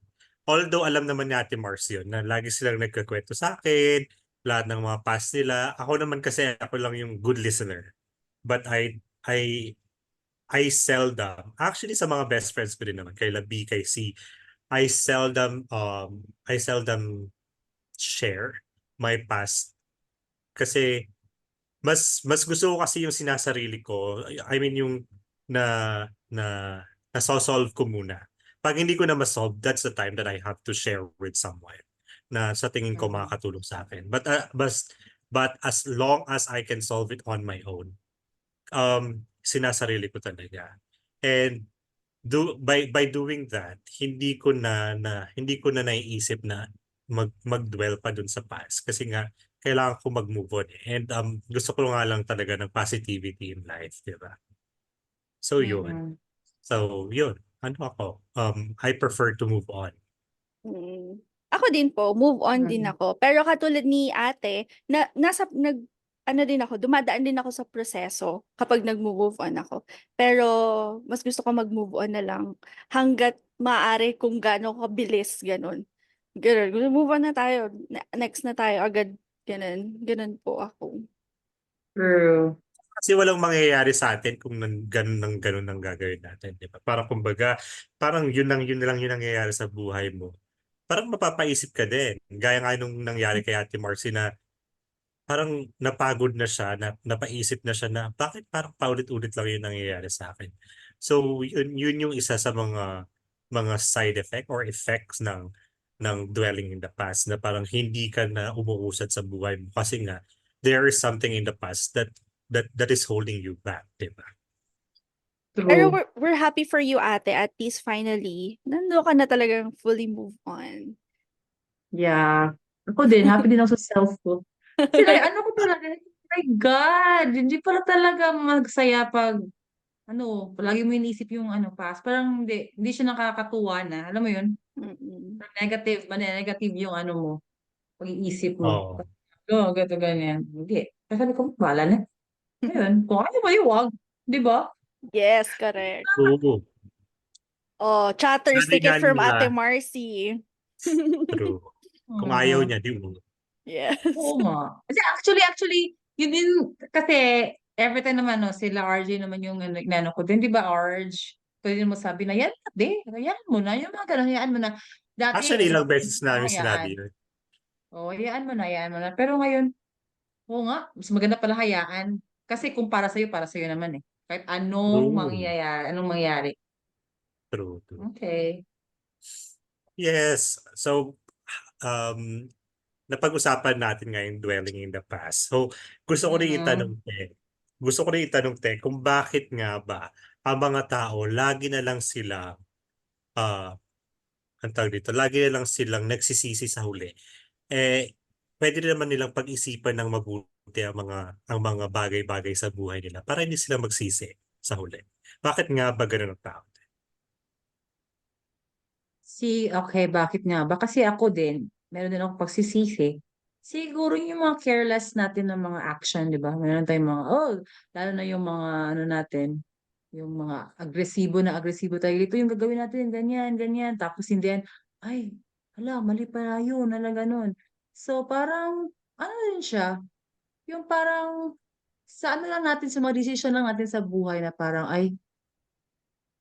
Although alam naman ni Ate Mars yun, na lagi silang nagkakwento sa akin, lahat ng mga past nila. Ako naman kasi ako lang yung good listener. But I seldom, actually sa mga best friends ko din naman, kay Labi, kay C, I seldom share my past. Kasi mas gusto ko kasi yung sinasarili ko. I mean yung na na nasosolve ko muna. Pag hindi ko na masolve, that's the time that I have to share with someone na sa tingin ko Mhm. makakatulong sa akin. But as long as I can solve it on my own, sinasarili ko talaga. And by doing that, hindi ko na naiisip na mag-dwell pa dun sa past kasi nga kailangan ko mag-move on. And gusto ko nga lang talaga ng positivity in life, di ba? So yun. Mhm. So yun. Ano ako? I prefer to move on. Mm. Ako din po, move on din Mm. ako. Pero katulad ni ate, ano din ako, dumadaan din ako sa proseso kapag nag-move on ako. Pero mas gusto ko mag-move on na lang hanggat maaari kung gaano kabilis, ganun. Ganun, move on na tayo. Next na tayo agad. Ganun. Ganun po ako. True. Kasi walang mangyayari sa atin kung ganun ang gagawin natin, di ba? Parang kumbaga, parang yun na lang yung nangyayari sa buhay mo. Parang mapapaisip ka din. Gaya nga nung nangyari kay Ate Marcy na parang napagod na siya, napaisip na siya na bakit parang paulit-ulit lang yung nangyayari sa akin. So yun yung isa sa mga side effect or effects ng dwelling in the past na parang hindi ka na umuusad sa buhay mo kasi nga there is something in the past that is holding you back, di ba? Pero True. we're happy for you, ate. At least finally, nando ka na talagang fully move on. Yeah. Ako din, happy din ako sa self ko. Kasi like, ano ko talaga, oh my God, hindi pala talaga magsaya pag, palagi mo inisip yung past. Parang hindi siya nakakatuwa na. Alam mo yun? Mm-mm. Negative yung mo, pag-iisip mo. Oo. Gato, ganyan. Hindi. Kaya sabi ko, bahala na. Ayun, kung ayaw mo, iwag. Di ba? Yes, correct. True. Oh, chatters Sabi ticket nga from nila, Ate Marcy. true. Kung ayaw niya, di mo. Yes. Oo nga. Kasi actually, yun din, kasi every time naman, sila RJ naman yung nano ko din, di ba, RJ? Pwede mo sabi na, yan, hayaan mo na, yung mga ganun, hayaan mo na. Dati, Actually, ilang hindi beses ko namin hayaan. sinabi yun. Hayaan mo na, hayaan mo na. Pero ngayon, oo nga, mas maganda pala hayaan. Kasi kung para sa'yo naman eh. Kahit True. anong mangyari. True. Okay. Yes. So, napag-usapan natin ngayon dwelling in the past. So, gusto ko rin Mhm. itanong, Te, kung bakit nga ba ang mga tao lagi na lang sila, ang tawag dito, lagi na lang silang nagsisisi sa huli. Pwede rin naman nilang pag-isipan ng mabuti ang mga bagay-bagay sa buhay nila para hindi sila magsisi sa huli. Bakit nga ba ganun ang tao? Okay, bakit nga ba? Kasi ako din, meron din ako pagsisisi. Siguro yung mga careless natin ng mga action, di ba? Meron tayong lalo na yung mga natin, yung mga agresibo tayo. Ito yung gagawin natin, ganyan, ganyan. Tapos hindi yan, ay, mali pala yun, ganun. So parang, din siya, yung parang, sa lang natin, sa mga decision lang natin sa buhay na parang, ay,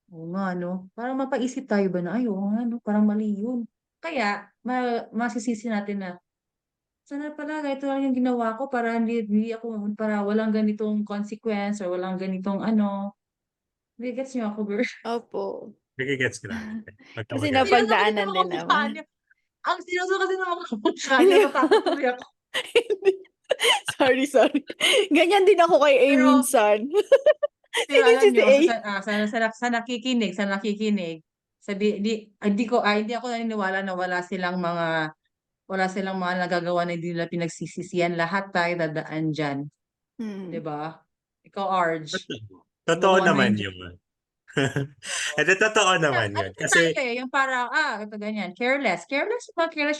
oo nga, parang mapaisip tayo ba na, ay, oo nga, parang mali yun. Kaya, masisisi natin na, sana pala, ito lang yung ginawa ko para hindi ako, para walang ganitong consequence or walang ganitong Hindi, gets niyo ako, girl. Opo. Nagigets ka namin. Kasi Magkamagaling. Seryoso kasi napagdaanan ng mga din mukha naman. niya. Ang seryoso kasi ng mga mukha niya, Hindi. natakot tuloy ako. Sorry. Ganyan din ako kay A Pero, minsan. pero alam Sinisisi nyo, A. sa nakikinig, hindi ako naniniwala na wala silang mga nagagawa na hindi nila pinagsisisihan. Lahat tayo dadaan dyan. Hmm. 'Di ba? Ikaw, Arj, Totoo gumawa na naman yun. yun. Ito totoo naman Ano yun. pa tayo Kasi yung parang, ito ganyan, careless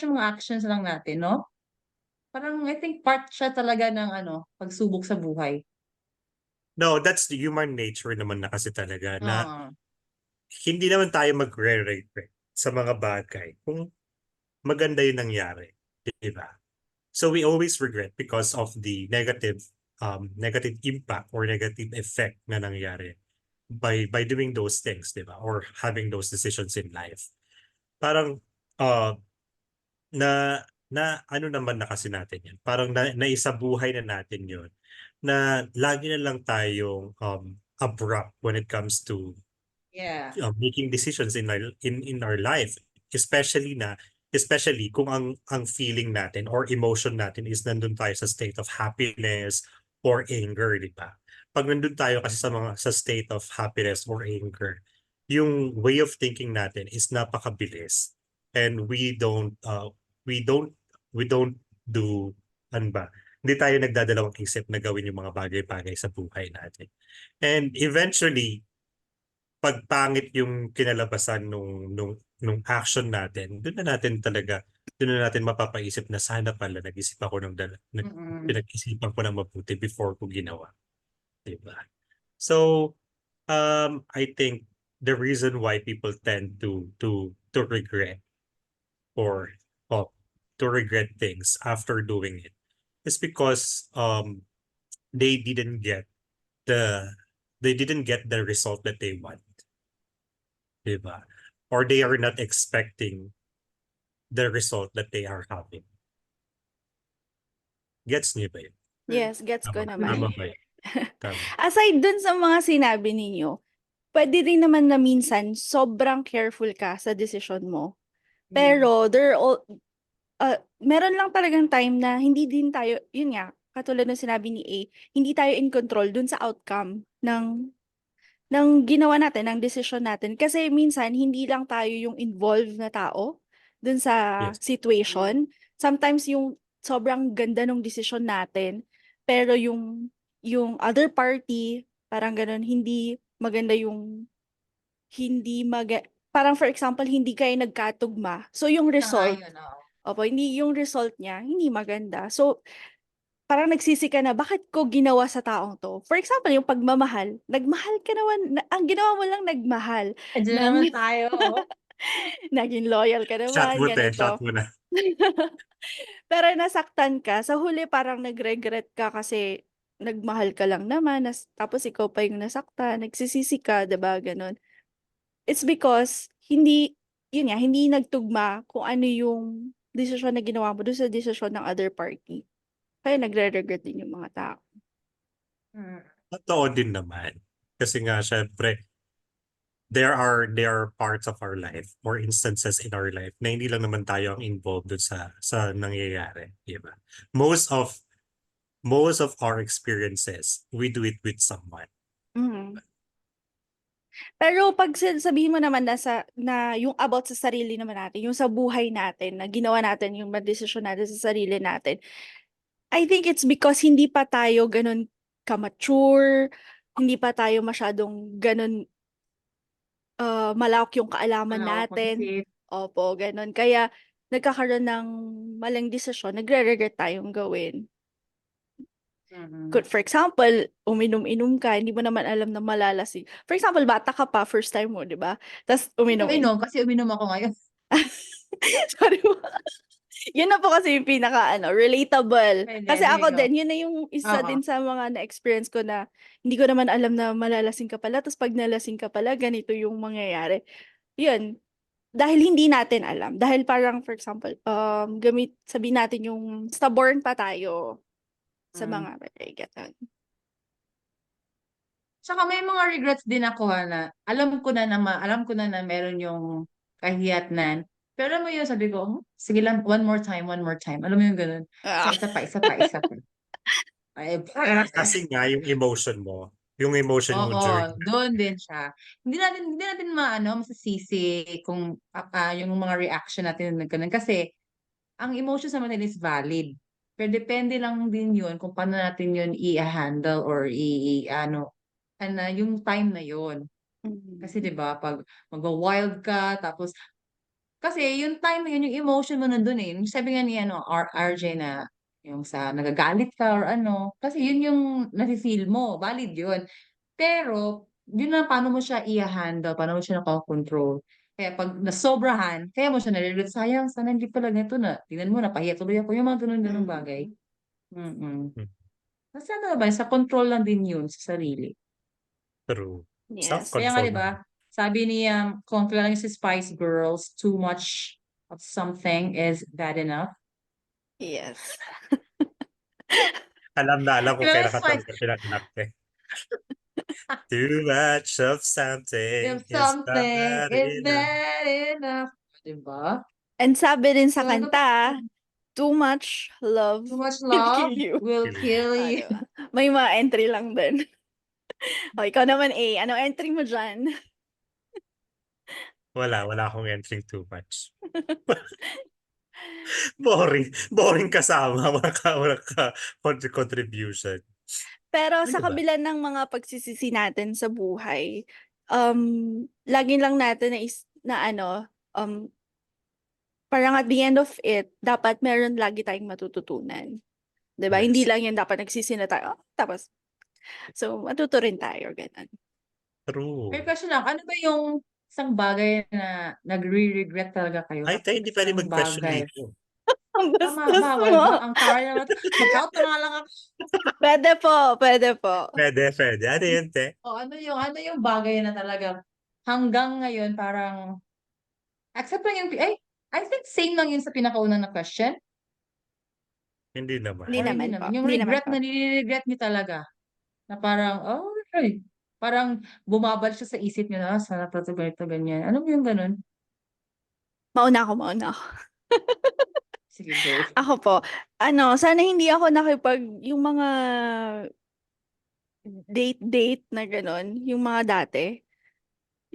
yung mga actions lang natin, no? Parang, I think part siya talaga ng pagsubok sa buhay. no, that's the human nature naman na kasi talaga na Ah, hindi naman tayo magre-regret sa mga bagay kung maganda yung nangyari. Di ba? So we always regret because of the negative impact or negative effect na nangyari by doing those things, di ba? Or having those decisions in life. Parang uh, na ano naman na kasi natin yan. Parang naisabuhay na natin yun na lagi na lang tayong abrupt when it comes to yeah. making decisions in our life, especially kung ang feeling natin or emotion natin is nandun tayo sa state of happiness or anger, di ba? Pag nandun tayo kasi sa state of happiness or anger, yung way of thinking natin is napakabilis, and we don't do ano ba? Hindi tayo nagdadalawang isip na gawin yung mga bagay-bagay sa buhay natin. And eventually, pag pangit yung kinalabasan nung action natin, doon na natin mapapaisip na sana pala nag-isip ako Mm-mm. pinag-isipan ko ng mabuti before ko ginawa, di ba? So, I think the reason why people tend to regret or oh, to regret things after doing it is because they didn't get the they didn't get the result that they want, diba? Or they are not expecting the result that they are having. Gets niyo ba yun? Yes, gets ko Tama naman. ba yun? Tama. Aside dun sa mga sinabi ninyo, pwede rin naman na minsan sobrang careful ka sa desisyon mo. Pero meron lang talagang time na hindi din tayo, yun nga, katulad ng sinabi ni A, hindi tayo in control dun sa outcome ng ginawa natin, ng desisyon natin. Kasi minsan, hindi lang tayo yung involved na tao dun sa Yes. situation. Sometimes yung sobrang ganda ng desisyon natin, pero yung other party, parang ganun, hindi maganda parang for example, hindi kayo nagkatugma. So yung result, hindi yung result niya, hindi maganda. So, parang nagsisi ka na, bakit ko ginawa sa taong to? For example, yung pagmamahal. Nagmahal ka naman, ang ginawa mo lang nagmahal. Andiyan Nang, naman tayo. naging loyal ka Shot naman, mo te, shot ganito. mo na. Pero nasaktan ka, sa huli parang nag-regret ka kasi nagmahal ka lang naman, tapos ikaw pa yung nasaktan, nagsisisi ka, diba, ganun. It's because, yun nga, hindi nagtugma kung ano yung desisyon na ginawa mo doon sa desisyon ng other party. Kaya nagre-regret din yung mga tao. Totoo din naman. Kasi nga, syempre, there are parts of our life or instances in our life na hindi lang naman tayo ang involved dun sa nangyayari, di ba? Most of our experiences, we do it with someone. Mhm. Pero pag sabihin mo naman na yung about sa sarili naman natin, yung sa buhay natin, na ginawa natin yung mga desisyon natin sa sarili natin, I think it's because hindi pa tayo ganun ka-mature, hindi pa tayo masyadong ganun malawak yung kaalaman Malawak natin. mag-isip. Opo, ganun. Kaya nagkakaroon ng maling desisyon, nagre-regret tayong gawin. For example, uminom-inom ka, hindi mo naman alam na malalasing. For example, bata ka pa, first time mo, di ba? Tapos uminom-inom. Kasi uminom ako ngayon. Sorry po. Yun na po kasi yung relatable. Pwede, Kasi sige, ako go. din, yun na yung isa Oo. din sa mga na-experience ko na hindi ko naman alam na malalasing ka pala. Tapos pag nalasing ka pala, ganito yung mangyayari. Yun. Dahil hindi natin alam. Dahil parang, for example, sabihin natin yung stubborn pa tayo sa mga ganun. Tsaka may mga regrets din ako na alam ko na meron yung kahiyatnan. Pero alam mo yun, sabi ko, sige lang, one more time. Alam mo yung ganun. Ah. Isa pa. Ay, Kasi nga, yung emotion mo during oo, doon din siya. Hindi natin masisisi kung yung mga reaction natin na gano'n kasi ang emotions naman nila is valid. Pero depende lang din 'yun kung paano natin 'yun i-handle or yung time na 'yun. Kasi 'di ba 'pag magwa-wild ka tapos kasi yung time na 'yun, yung emotion mo nandun, eh. Yung sabi nga ni RJ na yung sa nagagalit ka or kasi 'yun yung nafi-feel mo, valid 'yun. Pero yun na paano mo siya i-ha-handle, paano mo siya nakokontrol. Kaya 'pag nasobrahan, kaya mo siya nare-regret, "Sayang sana hindi pala ganito na tingnan mo napahiya tuloy ako." Yung mga gano'n-gano'ng bagay. Mm. Hmm, Kasi naman sa control lang din yun sa sarili. true. Yes. Kaya nga Self-control 'di ba, naman. sabi ni, kung kilala niyo si Spice Girls, "Too much of something is bad enough." Yes. Alam na alam ko Kilala kailan si ka Spice talaga pinanganak, eh. Too much of something if is something not is enough. bad enough, 'di ba? And sabi din sa So, kanta, too much love too much will kill love you. will kill Ah, you. diba? May mga entry lang din. O, ikaw naman, A. Anong entry mo dyan? Wala akong entering too much. Boring kasama, wala ka contribution. Pero Ano sa ba? kabila ng mga pagsisisi natin sa buhay, lagi lang natin parang at the end of it, dapat meron lagi tayong matututunan. 'Di ba? Hindi Yes, lang yan dapat nagsisi na tayo, tapos so matuto rin tayo, gano'n. May true. question lang, ano ba yung isang bagay na nagre-regret talaga kayo? Ay, tayo hindi puwede Isang mag-question bagay. dito. Ang Tama, bastos bawal ba? mo. Ang taray naman. Mag-out na nga lang ako. Puwede po, puwede po. Puwede. Ano yun, te? O ano yung bagay na talagang hanggang ngayon parang accept lang yung I think same lang yun sa pinakauna na question Hindi Hindi naman. or hindi naman po, naman? Yung hindi naman regret po. na nire-regret niyo talaga na parang, ay, parang bumabalik siya sa isip niyo na, sana pa 'to ganito, ganyan. Ano mo yung gano'n? Mauna ako. Sige, go. Ako po, sana hindi ako yung mga date-date na gano'n, yung mga dati.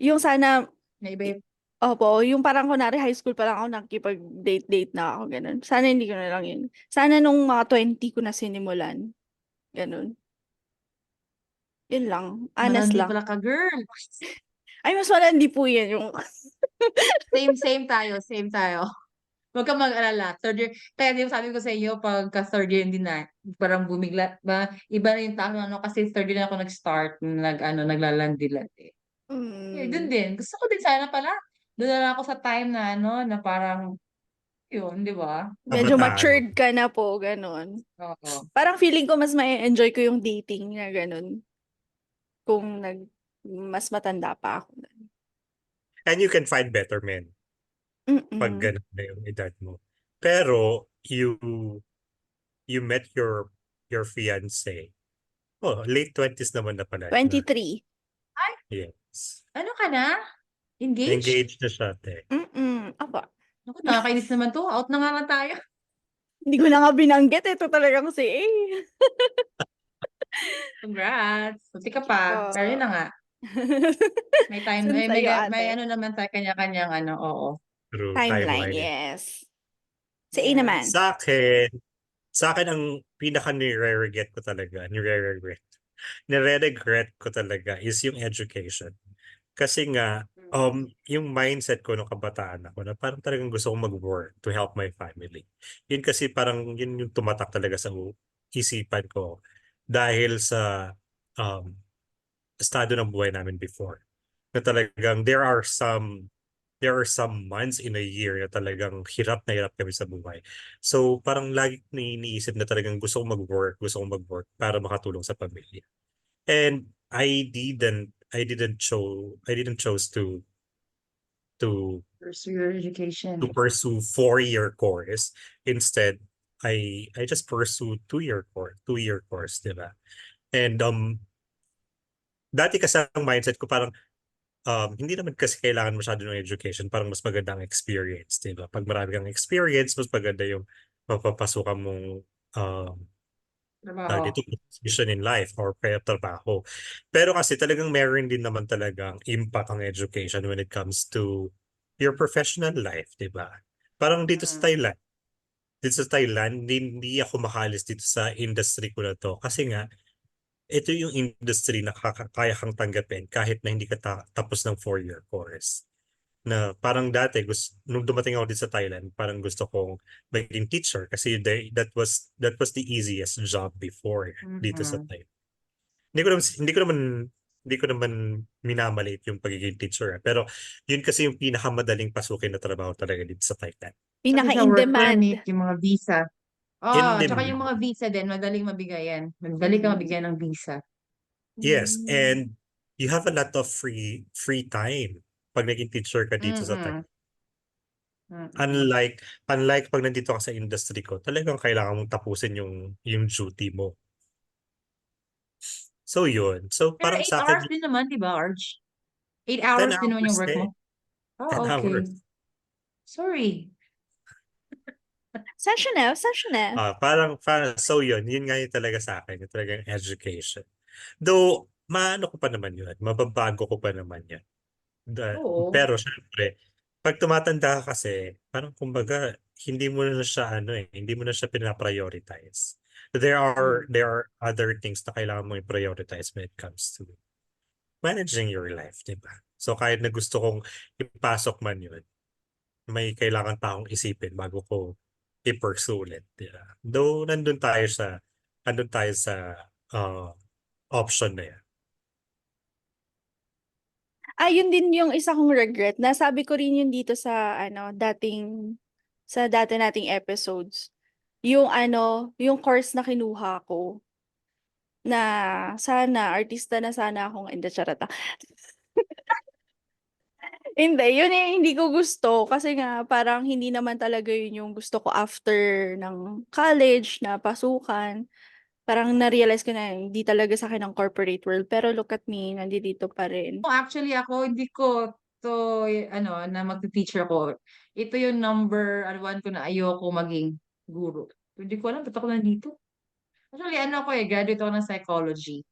Yung sana Na iba i yung opo, yung parang kunwari high school pa lang ako nakikipag-date-date na ako, gano'n. Sana hindi ko na lang yun. Sana nung mga 20 ko na sinimulan, gano'n. Yun lang, honest malandi lang. pala ka, girl. Ay, mas malandi po yan yung Same tayo. Huwag kang mag-alala, third year kaya 'di ba sabi ko sa iyo pagka third year hindi na, parang bumigla ba iba na yung tao kasi third year na ako nag-start naglalandi-landi. Eh, dun mm, din, gusto ko din sana pala, dun na lang ako sa time na na parang yun, 'di ba? medyo Kabataan. matured ka na po, gano'n. Oo. Parang feeling ko mas ma-e-enjoy ko yung dating na gano'n kung mas matanda pa ako nun. And you can find better men pag Mm, gano'n na yung edad mo. Pero you met your fiance. Oh, late 20s naman na pala siya. 23. Ay, Yes. ano ka na? Engaged? Engaged na siya, te. Opo. Naku, nakakainis naman 'to, out na nga lang tayo. Hindi ko na nga binanggit, ito talagang si A. Congrats, munti ka Thank you pa, po. pero yun na nga, may time Saan may sa'yo, may ate? naman tayo kanya-kanyang oo. True Timeline, timeline. yes. Si A naman. Yes. Sa'kin ang pinaka nire-regret ko talaga is yung education. Kasi nga, yung mindset ko nung kabataan ako na parang talagang gusto kong mag-work to help my family. Yun kasi parang yun yung tumatak talaga sa isipan ko dahil sa um, estado ng buhay namin before. Na talagang there are some months in a year na talagang hirap na hirap kami sa buhay. So parang lagi ko iniisip na talagang gusto kong mag-work para makatulong sa pamilya. And I didn't chose to Pursue your education. pursue 4-year course. Instead, I just pursued 2-year course, 'di ba? And dati kasi ang mindset ko parang hindi naman kasi kailangan masyado ng education, parang mas maganda ang experience, 'di ba? Pag marami kang experience, mas maganda yung mapapasukan mong um, Trabaho. dito position in life or kaya trabaho. Pero kasi talagang meron din naman talagang impact ang education when it comes to your professional life, di ba? Parang dito sa Mm. Thailand, hindi ako makaalis dito sa industry ko na to. Kasi nga, ito yung industry na kaya kang tanggapin kahit na hindi ka tapos ng 4-year course. Na parang dati, nung dumating ako dito sa Thailand, parang gusto kong maging teacher kasi that was the easiest job before dito sa Mhm. Thailand. Hindi ko naman minamaliit yung pagiging teacher. Pero yun kasi yung pinakamadaling pasukin na trabaho talaga dito sa Thailand. Kasi sa Pinaka-in work demand. permit, yung mga visa. In Tsaka yung demand. mga visa din, madaling mabigay yan. Madali ka mabigyan ng visa. Yes, Mm. and you have a lot of free time pag naging teacher ka dito sa Mm-mm. Thailand. Mm-mm. Unlike pag nandito ka sa industry ko, talagang kailangan mong tapusin yung duty mo. So yun. So Pero parang 8 sa hours akin, din naman, di ba, Arj? 8 10 hours din naman hours yung work eh. mo? 10 Okay. hours. Sorry. Session. Parang so yun nga yung talaga sa akin, yung talagang education. Though maano ko pa naman yun, mababago ko pa naman yun. Oo. Pero syempre, pag tumatanda ka kasi, parang kumbaga hindi mo na siya hindi mo na siya pina-prioritize. Mm. There are other things na kailangan mo i-prioritize when it comes to managing your life, di ba? So kahit na gusto kong ipasok man yun, may kailangan pa akong isipin bago ko i-pursue ulit. Di ba? Though nandun tayo sa uh, option na yan. Yun din yung isa kong regret. Nasabi ko rin yun dito sa sa dati nating episodes. Yung course na kinuha ko na artista na sana akong, hindi, charot lang. Hindi, yun hindi ko gusto kasi nga parang hindi naman talaga yun yung gusto ko after ng college na pasukan. Parang na-realize ko na hindi talaga sa akin ang corporate world. Pero look at me, nandito pa rin. Actually, ako, hindi ko to, na magti-teacher ko. Ito yung number one ko na ayoko maging guro. Hindi ko alam, ba't ako nandito? Actually, graduate ako ng psychology.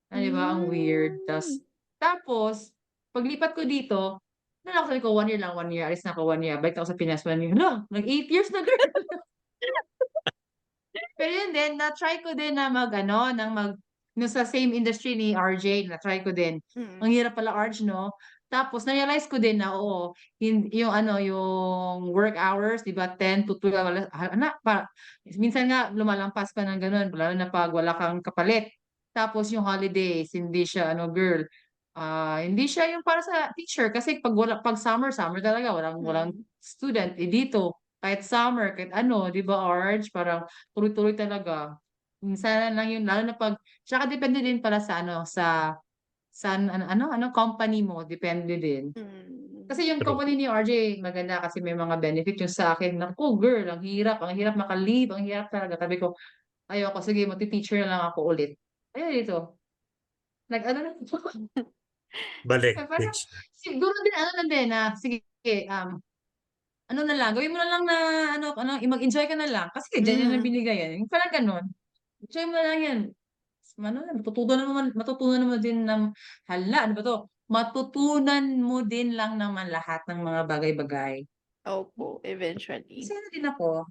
Di ba? Ang weird. Mm. Tapos, paglipat ko dito, sabi ko, 1 year lang, 1 year. Alis na ako 1 year. Balik ako sa Pinas, 1 year. No, 8 years na, girl. Pero yun din, na-try ko din na no, sa same industry ni RJ, na-try ko din. Mm. Ang hirap pala, RJ, no? Tapos, na-realize ko din na, oo, yung work hours, di ba, 10 to 12, minsan nga, lumalampas ka ng ganun, lalo na pag wala kang kapalit. Tapos, yung holidays, hindi siya, girl, hindi siya yung para sa teacher, kasi pag summer talaga, walang Mm. student, dito, kahit summer, kahit di ba, Arj, parang tuloy-tuloy talaga. Minsan lang yun, lalo na tsaka depende din pala sa company mo, depende din. Mm. Kasi yung True. company ni RJ, maganda kasi may mga benefit yung sa akin. Naku, girl, ang hirap maka-leave, ang hirap talaga. Sabi ko, ayoko, sige, magti-teacher na lang ako ulit. Ayun dito. Nag-ano na, Balik. parang, siguro din, na din, sige, na lang, gawin mo na lang na, mag-enjoy ka na lang. Kasi dyan yan ang Mm. binigay yan. Yung parang ganun. Enjoy mo na lang yan. Matutunan mo din ano ba to? Matutunan mo din lang naman lahat ng mga bagay-bagay. Opo, eventually. Kasi din ako.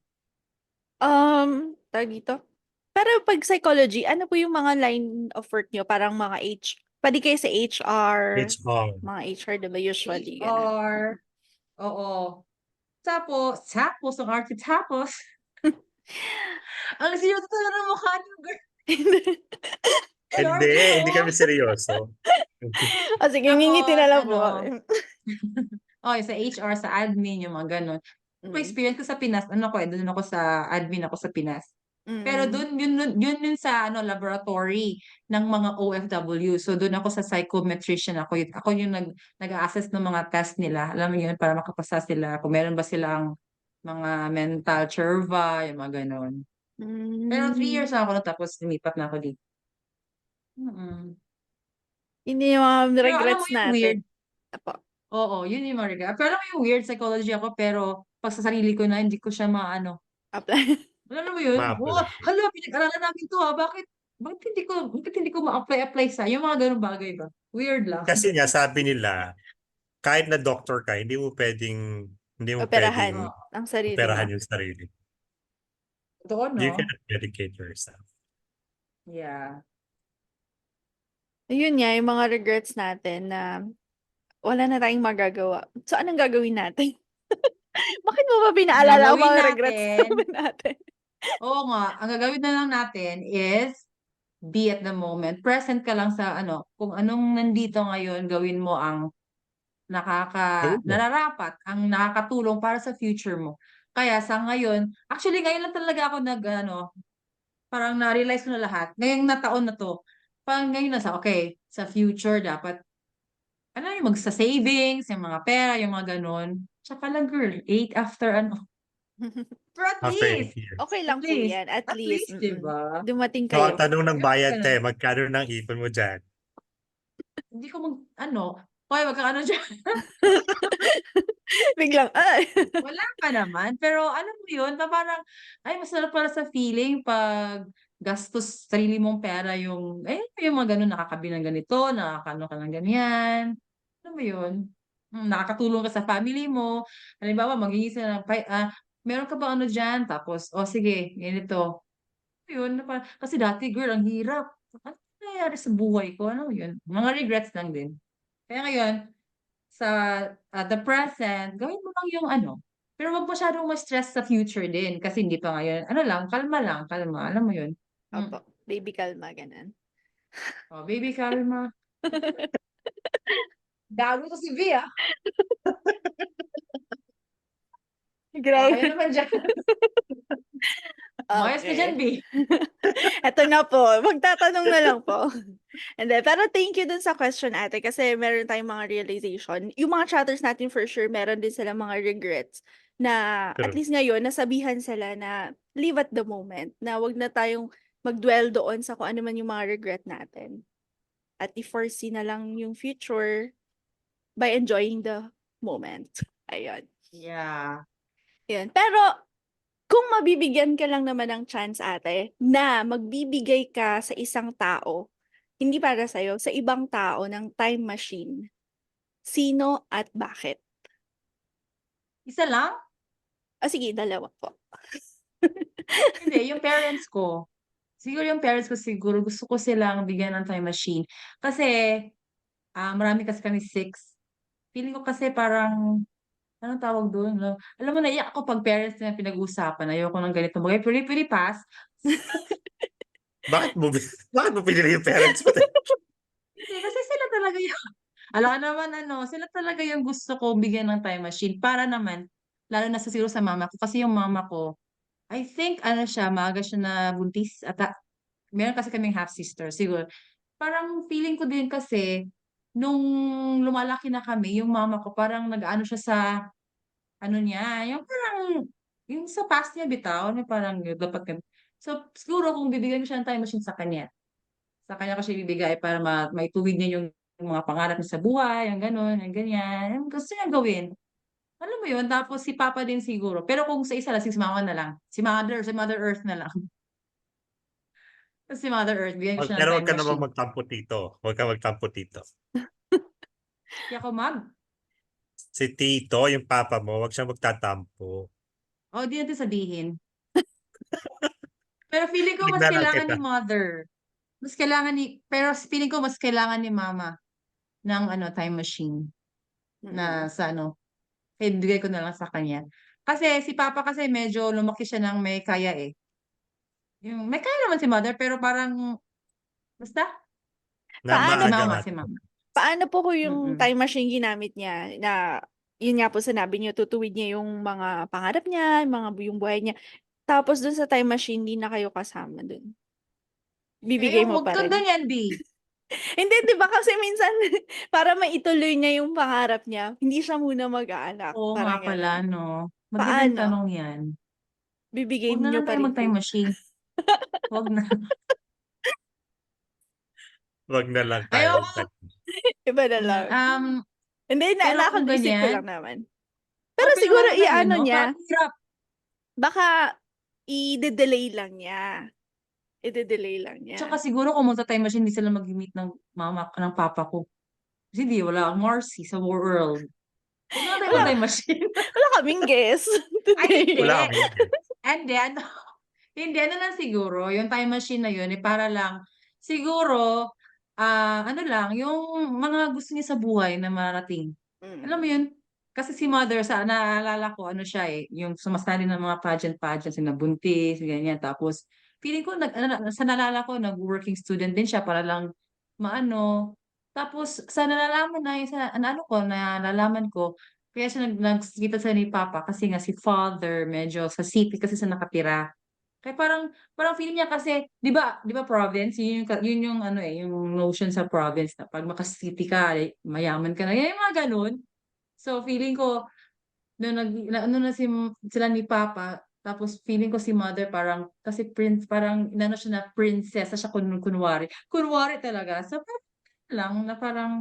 Tawag dito? Pero pag psychology, ano po yung mga line of work niyo? Parang mga pwede kayo sa HR, HR. mga HR, diba usually? Ganun. HR, oo. Tapos, ang arte, ang seryoso talaga ng mukha niyo, girl. Hindi kami seryoso. Sige, ngingiti na Tapos, lang po kami. sa HR, sa admin, yung mga ganun. Yung Mm. experience ko sa Pinas, doon ako sa admin ako sa Pinas. Pero Mm. doon, yun sa laboratory ng mga OFW. So doon ako sa psychometrician ako yung nag-a-assess ng mga test nila. Alam mo yun, para makapasa sila kung meron ba silang mga mental curva, yung mga ganon. Pero 3 years Mm. na ako na tapos lumipat na ako dito. Hindi yung mga Pero alam mo regrets yung natin. weird, Apo. oo, yun yung mga regret. Pero alam mo yung weird psychology ako, pero pag sa sarili ko na, hindi ko siya Apply. Alam mo yun? Oh, Ma-apply. hala, pinag-aralan namin to bakit hindi ko ma-apply sa yung mga ganung bagay ba? Weird lang. Kasi nga sabi nila, kahit na doctor ka, hindi mo pwedeng Oo, Operahan ang sarili mo. operahan yung sarili. totoo, You no? cannot medicate yourself. Yeah. Ayun nga, yung mga regrets natin na wala na tayong magagawa. So, anong gagawin natin? Bakit mo ba pinaalala ang Gagawin mga regrets natin, natin? oo nga, ang gagawin na lang natin is be at the moment. Present ka lang sa ano, kung anong nandito ngayon, gawin mo ang Gawin mo. nararapat, ang nakakatulong para sa future mo. Kaya sa ngayon, actually ngayon lang talaga ako parang na-realize ko na lahat. Ngayong na taon na 'to, parang ngayon na okay, sa future dapat ano yung magsa-savings, yung mga pera, yung mga gano'n. Tsaka lang girl, 8 after pero After 8 years. Okay lang po yan. At at least, least 'di ba? dumating So, ang kayo. tanong ng Yung bayan, gano'n. te, magkano ng ipon mo dyan? Hindi ko hoy wag kang diyan. Biglang, ay! Wala pa naman, pero alam mo yun, parang, ay masarap pala sa feeling 'pag gastos sarili mong pera yung mga gano'n, nakakabili ng ganito, nakakaano ka ng ganyan, alam mo yun? Nakakatulong ka sa family mo. Halimbawa maghingi sila ng "Meron ka bang ano diyan?" Tapos, "O sige, ganito." Yun na kasi dati girl ang hirap. Ano nangyayari sa buhay ko, alam mo yun? Mga regrets lang din. Kaya ngayon sa, the present, gawin mo lang yung pero wag masyadong ma-stress sa future din kasi hindi pa ngayon lang, kalma, alam mo yun? Opo, baby kalma, ganun. Oh, baby kalma. Gago 'to si V, Oh, Grabe. kayo naman diyan. Umayos ka diyan, Okay. V. Eto na po, magtatanong na lang po. Hindi, pero thank you dun sa question, ate, kasi meron tayong mga realization. Yung mga chatters natin for sure, meron din silang mga regrets na at True. least ngayon, nasabihan sila na live at the moment, na wag na tayong mag-dwell doon sa kung ano man yung mga regret natin. At i-foresee na lang yung future by enjoying the moment. Ayun. Yeah. Yun. Pero, kung mabibigyan ka lang naman ng chance, ate, na magbibigay ka sa isang tao, hindi para sa'yo, sa ibang tao ng time machine, sino at bakit? Isa lang? Sige, dalawa po. Hindi, yung parents ko. Siguro gusto ko silang bigyan ng time machine. Kasi, marami kasi kami 6. Feeling ko kasi parang anong tawag dun 'no? Alam mo naiyak ako 'pag parents na pinag-uusapan, ayoko ng ganitong bagay. Pwede pass? Bakit mo, bakit mo pinili yung parents mo, te? Hindi, kasi sila talaga yung alam ka naman sila talaga yung gusto ko bigyan ng time machine para naman lalo na siguro sa mama ko. Kasi yung mama ko, I think maaga siya nabuntis meron kasi kaming half sister siguro. Parang feeling ko din kasi nung lumalaki na kami, yung mama ko parang nag-aano siya sa niya, yung parang yung sa past niya bitaw na parang dapat so, siguro kung bibigyan ko siya ng time machine sa kanya ko siya ibibigay para maituwid niya yung mga pangarap niya sa buhay, yung gano'n, yung ganyan, yung gusto niyang gawin. Alam mo yun, tapos si papa din siguro, pero kung sa isa lang si mama na lang, si Mother Earth na lang. Si Mother Earth, bigyan ko siya ng Pero time wag ka naman machine. magtampo dito. Wag ka magtampo dito. Di ako Si Tito, yung papa mo, wag siya magtatampo. di natin sabihin. Pero feeling ko mas Tignan lang kailangan kita. ni Mother. Pero feeling ko mas kailangan ni Mama ng time machine na sa kaya ibigay ko na lang sa kanya. Kasi si Papa kasi medyo lumaki siya ng may kaya, eh. May kaya naman si Mother pero parang basta Na Paano, si maaga Mama, nga. si Mama. paano po kung yung Mm. time machine ginamit niya na, yun nga po sinabi niyo, tutuwid niya yung mga pangarap niya, yung buhay niya. Tapos dun sa time machine, hindi na kayo kasama dun. Bibigay mo Huwag pa kang rin. ganyan, B. Hindi, 'di ba kasi minsan para maituloy niya yung pangarap niya, hindi siya muna mag-aanak, Oo nga parang pala gano'n. 'no. Magandang Paano? tanong 'yan. Bibigay Huwag na niyo lang pa tayong rin mag-time po? machine. Huwag na. Wag na lang tayo. Ayoko. Iba na Huwag na lang. Hindi, pero kung nakaisip ko ganyan lang naman. Pero open naman siguro lang tayo i-ano 'no, niya, parang hirap. baka i-delay lang niya. I-delay lang niya. Tsaka siguro kung magta-time machine, hindi sila mag-meet ng papa ko. Kasi di, wala akong Marcy sa world. Huwag na tayo Wala, mag-time machine. wala kaming guess Ay, hindi. today. Wala kami. Hindi, ano, hindi, ano lang siguro, yung time machine na yun, para lang, siguro, ano lang, yung mga gusto niya sa buhay na marating. Alam mo Mm. yun? Kasi si mother, sa naalala ko, ano siya yung sumasali ng mga pageant, sinabuntis, ganyan. Tapos, feeling ko, sa naalala ko, nag-working student din siya para lang maano. Tapos, sa nalalaman na, nalalaman ko, kaya siya nagkita sa ni Papa kasi nga si father, medyo sa city kasi siya nakatira. Kaya parang feeling niya kasi, 'di ba province, yun yung ano yung notion sa province na pag maka-city ka, mayaman ka na. Yan yung mga ganun. So feeling ko nung ano na sila ni Papa, tapos feeling ko si mother parang kasi prince, parang inano siya na princess siya kunwari. Kunwari talaga. So parang lang na parang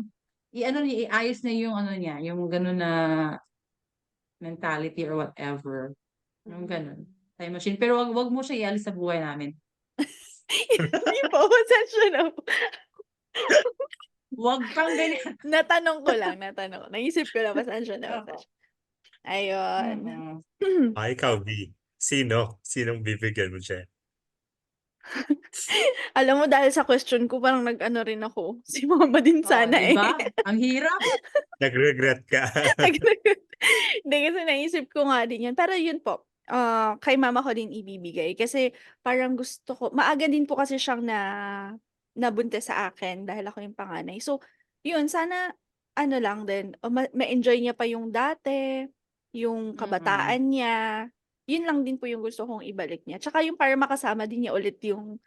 iayos na yung ano niya, yung ganun na mentality or whatever. Yung ganun. Time machine. Pero wag mo siya ialis sa buhay namin. Hindi po, pasensya na po. Wag kang ganyan. Natanong ko lang. Naisip ko lang, pasensya na. Oo. Ayun. Mm-mm. Ikaw, B. Sinong bibigyan mo siya? Alam mo, dahil sa question ko, parang nag-ano rin ako. Si mama din Oh, sana eh. diba? Ang hirap. Nag-regret ka. Hindi, kasi naisip ko nga din yan. Pero yun po, kay mama ko din ibibigay. Kasi parang gusto ko, maaga din po kasi siyang nabuntis sa akin dahil ako yung panganay. So, yun, sana, ano lang din, ma-enjoy niya pa yung dati, yung Mm-mm. kabataan niya. Yun lang din po yung gusto kong ibalik niya. Tsaka yung para makasama din niya ulit yung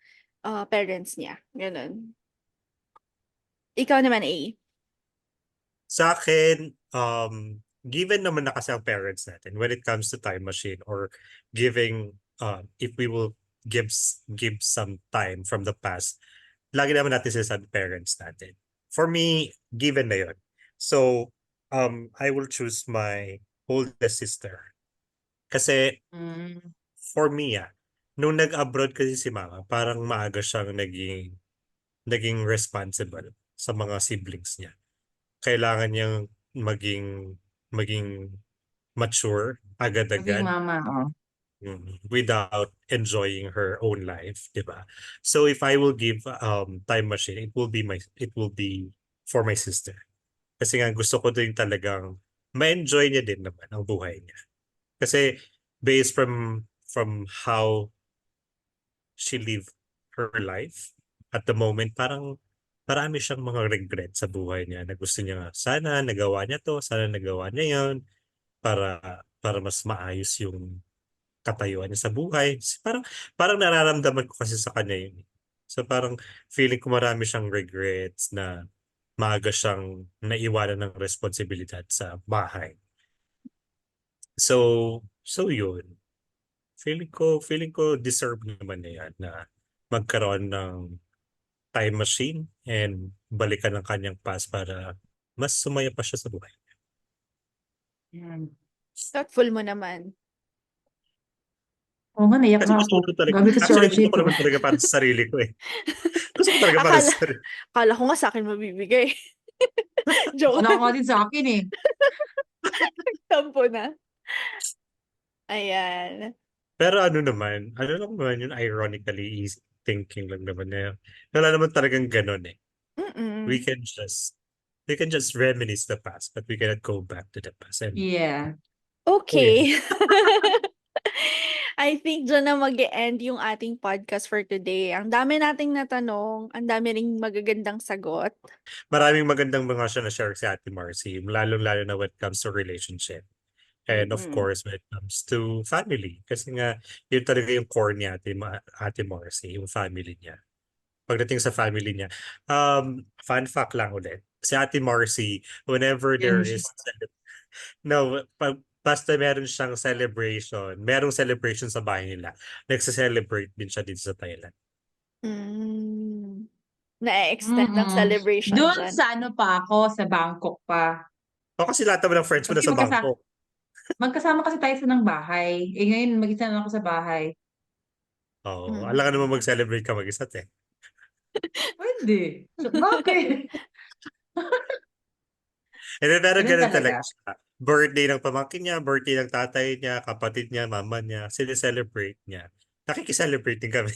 parents niya. Ganun. Ikaw naman, A. Sa akin, given naman na kasi ang parents natin when it comes to time machine or giving, if we will give some time from the past, lagi naman natin sinasabi parents natin. For me, given na yun. So, I will choose my oldest sister. Kasi Mm. for me, nung nag-abroad kasi si mama, parang maaga siyang naging responsible sa mga siblings niya. Kailangan niyang maging mature Maging agad-agad mama, oh. without enjoying her own life, di ba? So if I will give time machine, it will be for my sister. Kasi nga gusto ko din talagang ma-enjoy niya din naman ang buhay niya. Kasi based from how she lived her life at the moment, parang marami siyang mga regret sa buhay niya na gusto niya nga, sana nagawa niya to, sana nagawa niya yun para mas maayos yung katayuan niya sa buhay. Parang nararamdaman ko kasi sa kanya yun. So parang feeling ko marami siyang regrets na maaga siyang naiwanan ng responsibilidad sa bahay. So yun. Feeling ko deserve naman niya yan na magkaroon ng time machine and balikan ang kanyang past para mas sumaya pa siya sa buhay. Yan. Thoughtful mo naman. Oo nga, naiyak Kasi na gusto ako. ko talaga, Gabi ko si actually Archie gusto ko ito. naman talaga para sa sarili ko eh. Gusto ko talaga para sa sarili. Akala ko nga sa akin mabibigay. Joke. Wala nga din sa akin eh. Tampo na. Ayan. Pero ano lang naman yun, ironically easy thinking lang naman na wala naman talagang ganun eh. Mm-mm. We can just reminisce the past, but we cannot go back to the past. And Yeah. Okay. I think dyan na mag-e-end yung ating podcast for today. Ang dami nating natanong, ang dami ring magagandang sagot. maraming magandang mga siya na share si Ate Marcy, lalong-lalo na when it comes to relationship. And of Mm-mm. course, when it comes to family. Kasi nga, yun talaga yung core niya, Ate Marcy, yung family niya. Pagdating sa family niya, fun fact lang ulit. Si Ate Marcy, whenever there Yan. is, basta meron siyang celebration, merong celebration sa bahay nila, nagsa-celebrate din siya dito sa Thailand. Na-extend ang Mm-mm. celebration Doon dyan. sa ano pa ako, sa Bangkok pa. O kasi lahat naman ng friends mo Kasi nasa Bangkok. magkasama kasi tayo sa ng bahay. Eh ngayon, mag-isa na ako sa bahay. Oo, Mm. alam ka naman mag-celebrate ka mag-isa, te. Pwede. So, bakit? Pero Ganun ganun talaga. talaga siya. Birthday ng pamangkin niya, birthday ng tatay niya, kapatid niya, mama niya, celebrate niya. Nakikiselebrate din kami.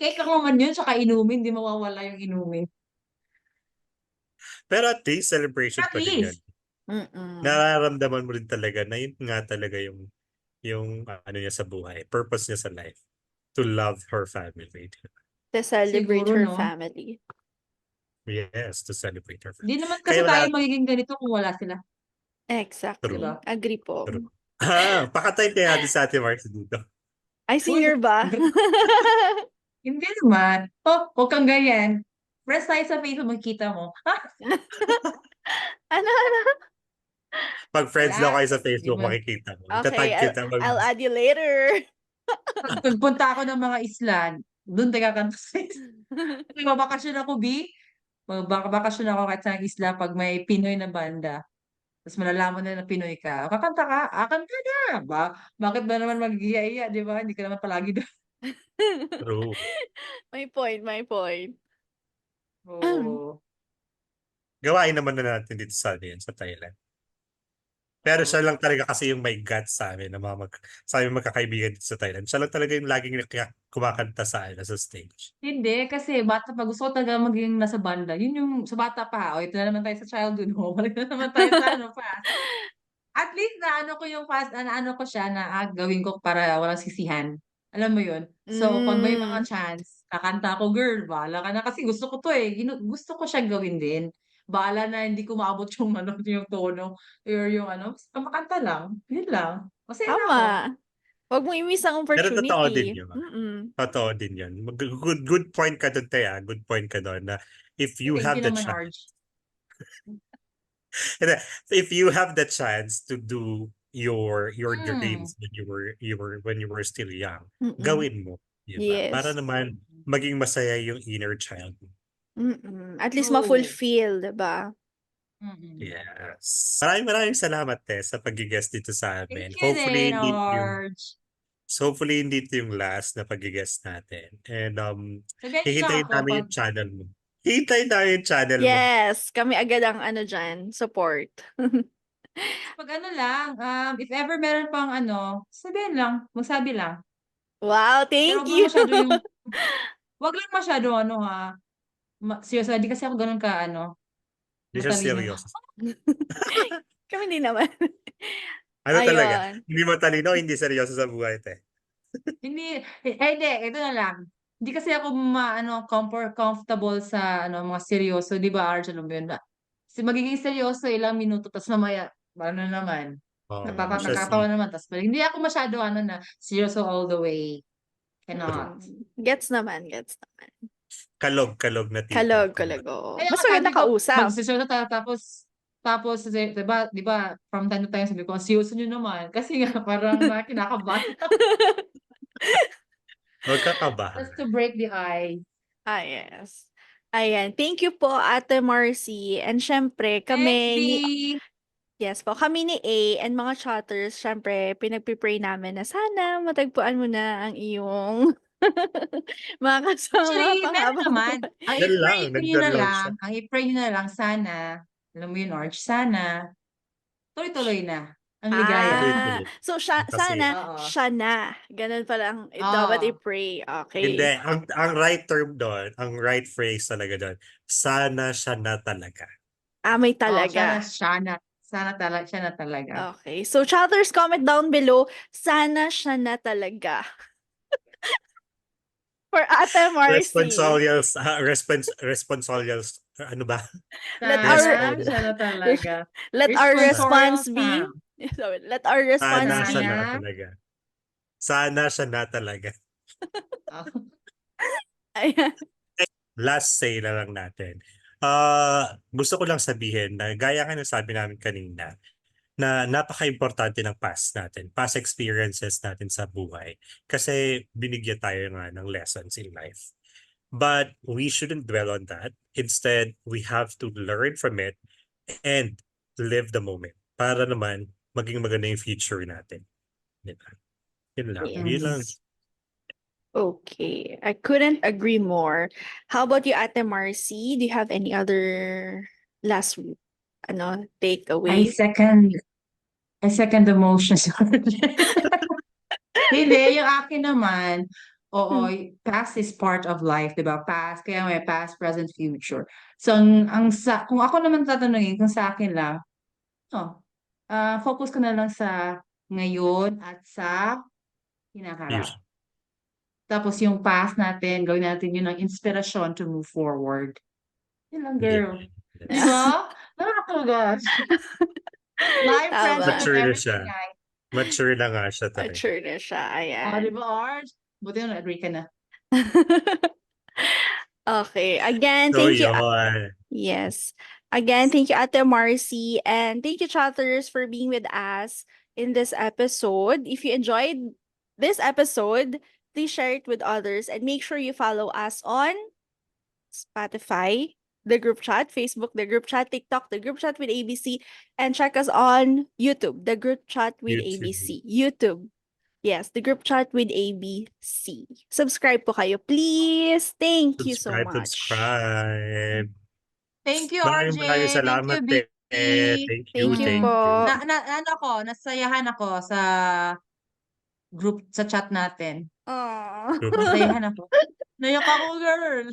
Cake lang naman yun, tsaka inumin. Di mawawala yung inumin. Pero at least celebration At pa din yun. least. Mm-mm. Nararamdaman mo rin talaga na yun nga talaga yung ano niya sa buhay, purpose niya sa life, to love her family. To celebrate Siguro, her no? family. Yes, to celebrate her Di family. naman Kaya kasi wala, tayo magiging ganito kung wala sila. Di Exactly. ba? Agree po. true. Pakatay kaya natin sa Ate Mars dito. Ay, senior Uy, ba? hindi naman. Oh, huwag kang ganyan. Press tayo sa Facebook, magkita mo. Ano? Pag friends daw Wala. kayo sa Di Facebook, ba? makikita mo. Okay, Tatag kita. I'll add you later. Pag nagpunta ako ng mga isla, doon tayo kakanta sa isla. Magbabakasyon ako, B. Magbabakasyon ako kahit sa isla pag may Pinoy na banda. Tapos malalaman na Pinoy ka. Kakanta ka? Kanta na. Bakit ba naman mag-iya-iya, di ba? Hindi ka naman palagi doon. True. My point, my point. Oo. Gawain naman na natin dito sa Thailand. Pero siya lang talaga kasi yung may guts sa amin, sa aming magkakaibigan dito sa Thailand. Siya lang talaga yung laging kumakanta sa stage. Hindi, kasi bata pa. Gusto ko talaga maging nasa banda. Yun yung sa bata pa. O, ito na naman tayo sa childhood mo. Balik na naman tayo sa ano pa. At least na ano ko yung fast, na ano ko siya na gawin ko para walang sisihan. Alam mo yun? So, pag may mga Mm. chance, kakanta ako, girl, bahala ka na. Kasi gusto ko to eh. Gusto ko siya gawin din. Bahala na hindi ko maabot yung ano, yung tono or yung ano. Basta makanta lang. Yun lang. Masaya na ako. Tama. Huwag mo i-miss ang Pero totoo din opportunity. yun. Mm-mm. Totoo din yun. Good point ka doon, Taya. Good point ka doon na if you Thank have you the naman, chance, Arj. if you have the chance to do your Hmm. dreams when you were still young, Mm-mm. gawin mo, di ba? Para Yes. naman maging masaya yung inner child mo. Mm-mm. At least True. ma-fulfill, diba? Mm-mm. Yes. Maraming salamat, Tess, sa pag-guest dito sa amin. Thank you din, Hopefully hindi ito yung last na pag-guest natin. And Sabihan niyo lang hihintayin ako namin pag, yung channel mo. Hihintayin namin yung channel mo. Yes, kami agad ang ano dyan, support. pag ano lang, if ever meron pang ano, sabihin lang, magsabi lang. Wow, Pero thank wag lang you. masyado yung, wag lang masyado ano ha. Seryoso, di kasi ako ganun ka ano, Hindi siya matalino. seryoso. Kami din naman. Ano talaga? Ayun. Hindi matalino, hindi seryoso sa buhay, te. Hindi, ito na lang. Hindi kasi ako comfortable sa ano, mga seryoso, di ba, Arj, alam mo yun? Kasi magiging seryoso ilang minuto, tapos mamaya, ano naman, Oo, siya nakakatawa naman, tapos hindi ako masyado ano na, seryoso all the way. Cannot. Gets naman, gets naman. kalog na tita. Kalog, kalog, oo. Kaya Mas nga maganda sabi ko, kausap. magsiseryoso tayo, tapos, di ba, from time to time, sabi ko, seryoso nyo naman. Kasi nga, parang kinakabahan. Huwag ka kabahan. Just to break the ice. Yes. Ayan. Thank you po, Ate Marcy. And syempre, Thanks, B! yes po, kami ni A and mga chatters, syempre, pinagpipray namin na sana matagpuan mo na ang iyong mga kasama Actually, meron panghabang naman. buhay. Ang Yan lang, i-pray ko nyo na nag-download lang, siya. sana, alam mo yun, Arch, sana, tuloy-tuloy na. Ang ligaya. Tuloy-tuloy. So Kasi, sana Oo. siya na. Ganun pala ang dapat Oo. i-pray. hindi, Okay. ang right term doon, ang right phrase talaga doon, sana siya na talaga. May Oo, talaga. sana talaga, siya na talaga. Okay. So chatters, comment down below. Sana siya na talaga. For Ate Marcy. Responsorials, ano ba? Let Sana, our siya na talaga. let our Responsorial response be sorry, let our response Sana siya be na Sana. talaga. Sana siya na talaga. Oh. ayan. Last say na lang natin. Gusto ko lang sabihin na gaya nga ng sabi namin kanina, na napaka-importante ng past experiences natin sa buhay. Kasi binigyan tayo nga ng lessons in life. But we shouldn't dwell on that. Instead, we have to learn from it and live the moment para naman maging maganda yung future natin. Diba? Yun lang. Yun lang. Yes. Okay, I couldn't agree more. How about you, Ate Marcy? Do you have any other last I takeaways? second the motion. Hindi, yung akin naman, oo, Hmm. past is part of life, di ba? Past, kaya may past, present, future. So, kung ako naman tatanungin, kung sa akin lang, oh, focus ko na lang sa ngayon at sa hinaharap. Future. Tapos yung past natin, gawin natin yun ng inspirasyon to move forward. Yun lang, girl. Di Yes. ba? Nakakagas. Life, Tama. present, and Mature na siya. everything, guys. Mature na nga siya talaga. Mature na siya. Di Ayan. ba, Ars? Buti na, agree ka na. Okay. Again, So, thank you. yun. Yes. Again, thank you, Ate Marcy. And thank you, chatters, for being with us in this episode. If you enjoyed this episode, please share it with others and make sure you follow us on Spotify, the group chat, Facebook, the group chat, TikTok, the group chat with ABC, and check us on YouTube, the group chat with YouTube. ABC. YouTube. Yes, the group chat with ABC. Subscribe po kayo, please. Thank you so much. Subscribe. Thank you, Maraming RJ. maraming Thank salamat, you, B. Thank you, Thank you thank po. you. Ano ko, nasayahan ako sa group, sa chat natin. Aww. Nasayahan ako. Nayak ako, girl.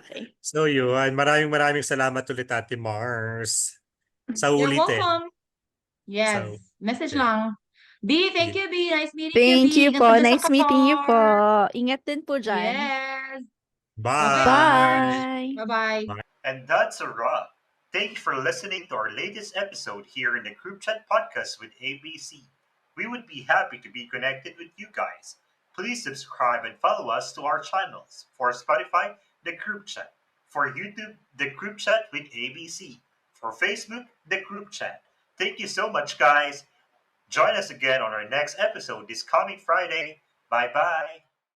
Okay. So yun, maraming salamat ulit, Ate Mars. Sa You're ulitin. welcome. Yes. So, Message yeah. lang. B, thank you, B. Nice meeting you, Thank B. you Ingat po. ka dyan sa Nice meeting you po. Qatar. Ingat din po dyan. Yes. Bye. Bye. Bye-bye. And that's a wrap. Thank you for listening to our latest episode here in the Group Chat Podcast with ABC. We would be happy to be connected with you guys. Please subscribe and follow us to our channels. For Spotify, the Group Chat. For YouTube, the Group Chat with ABC. For Facebook, the Group Chat. Thank you so much, guys. Join us again on our next episode this coming Friday. Bye-bye.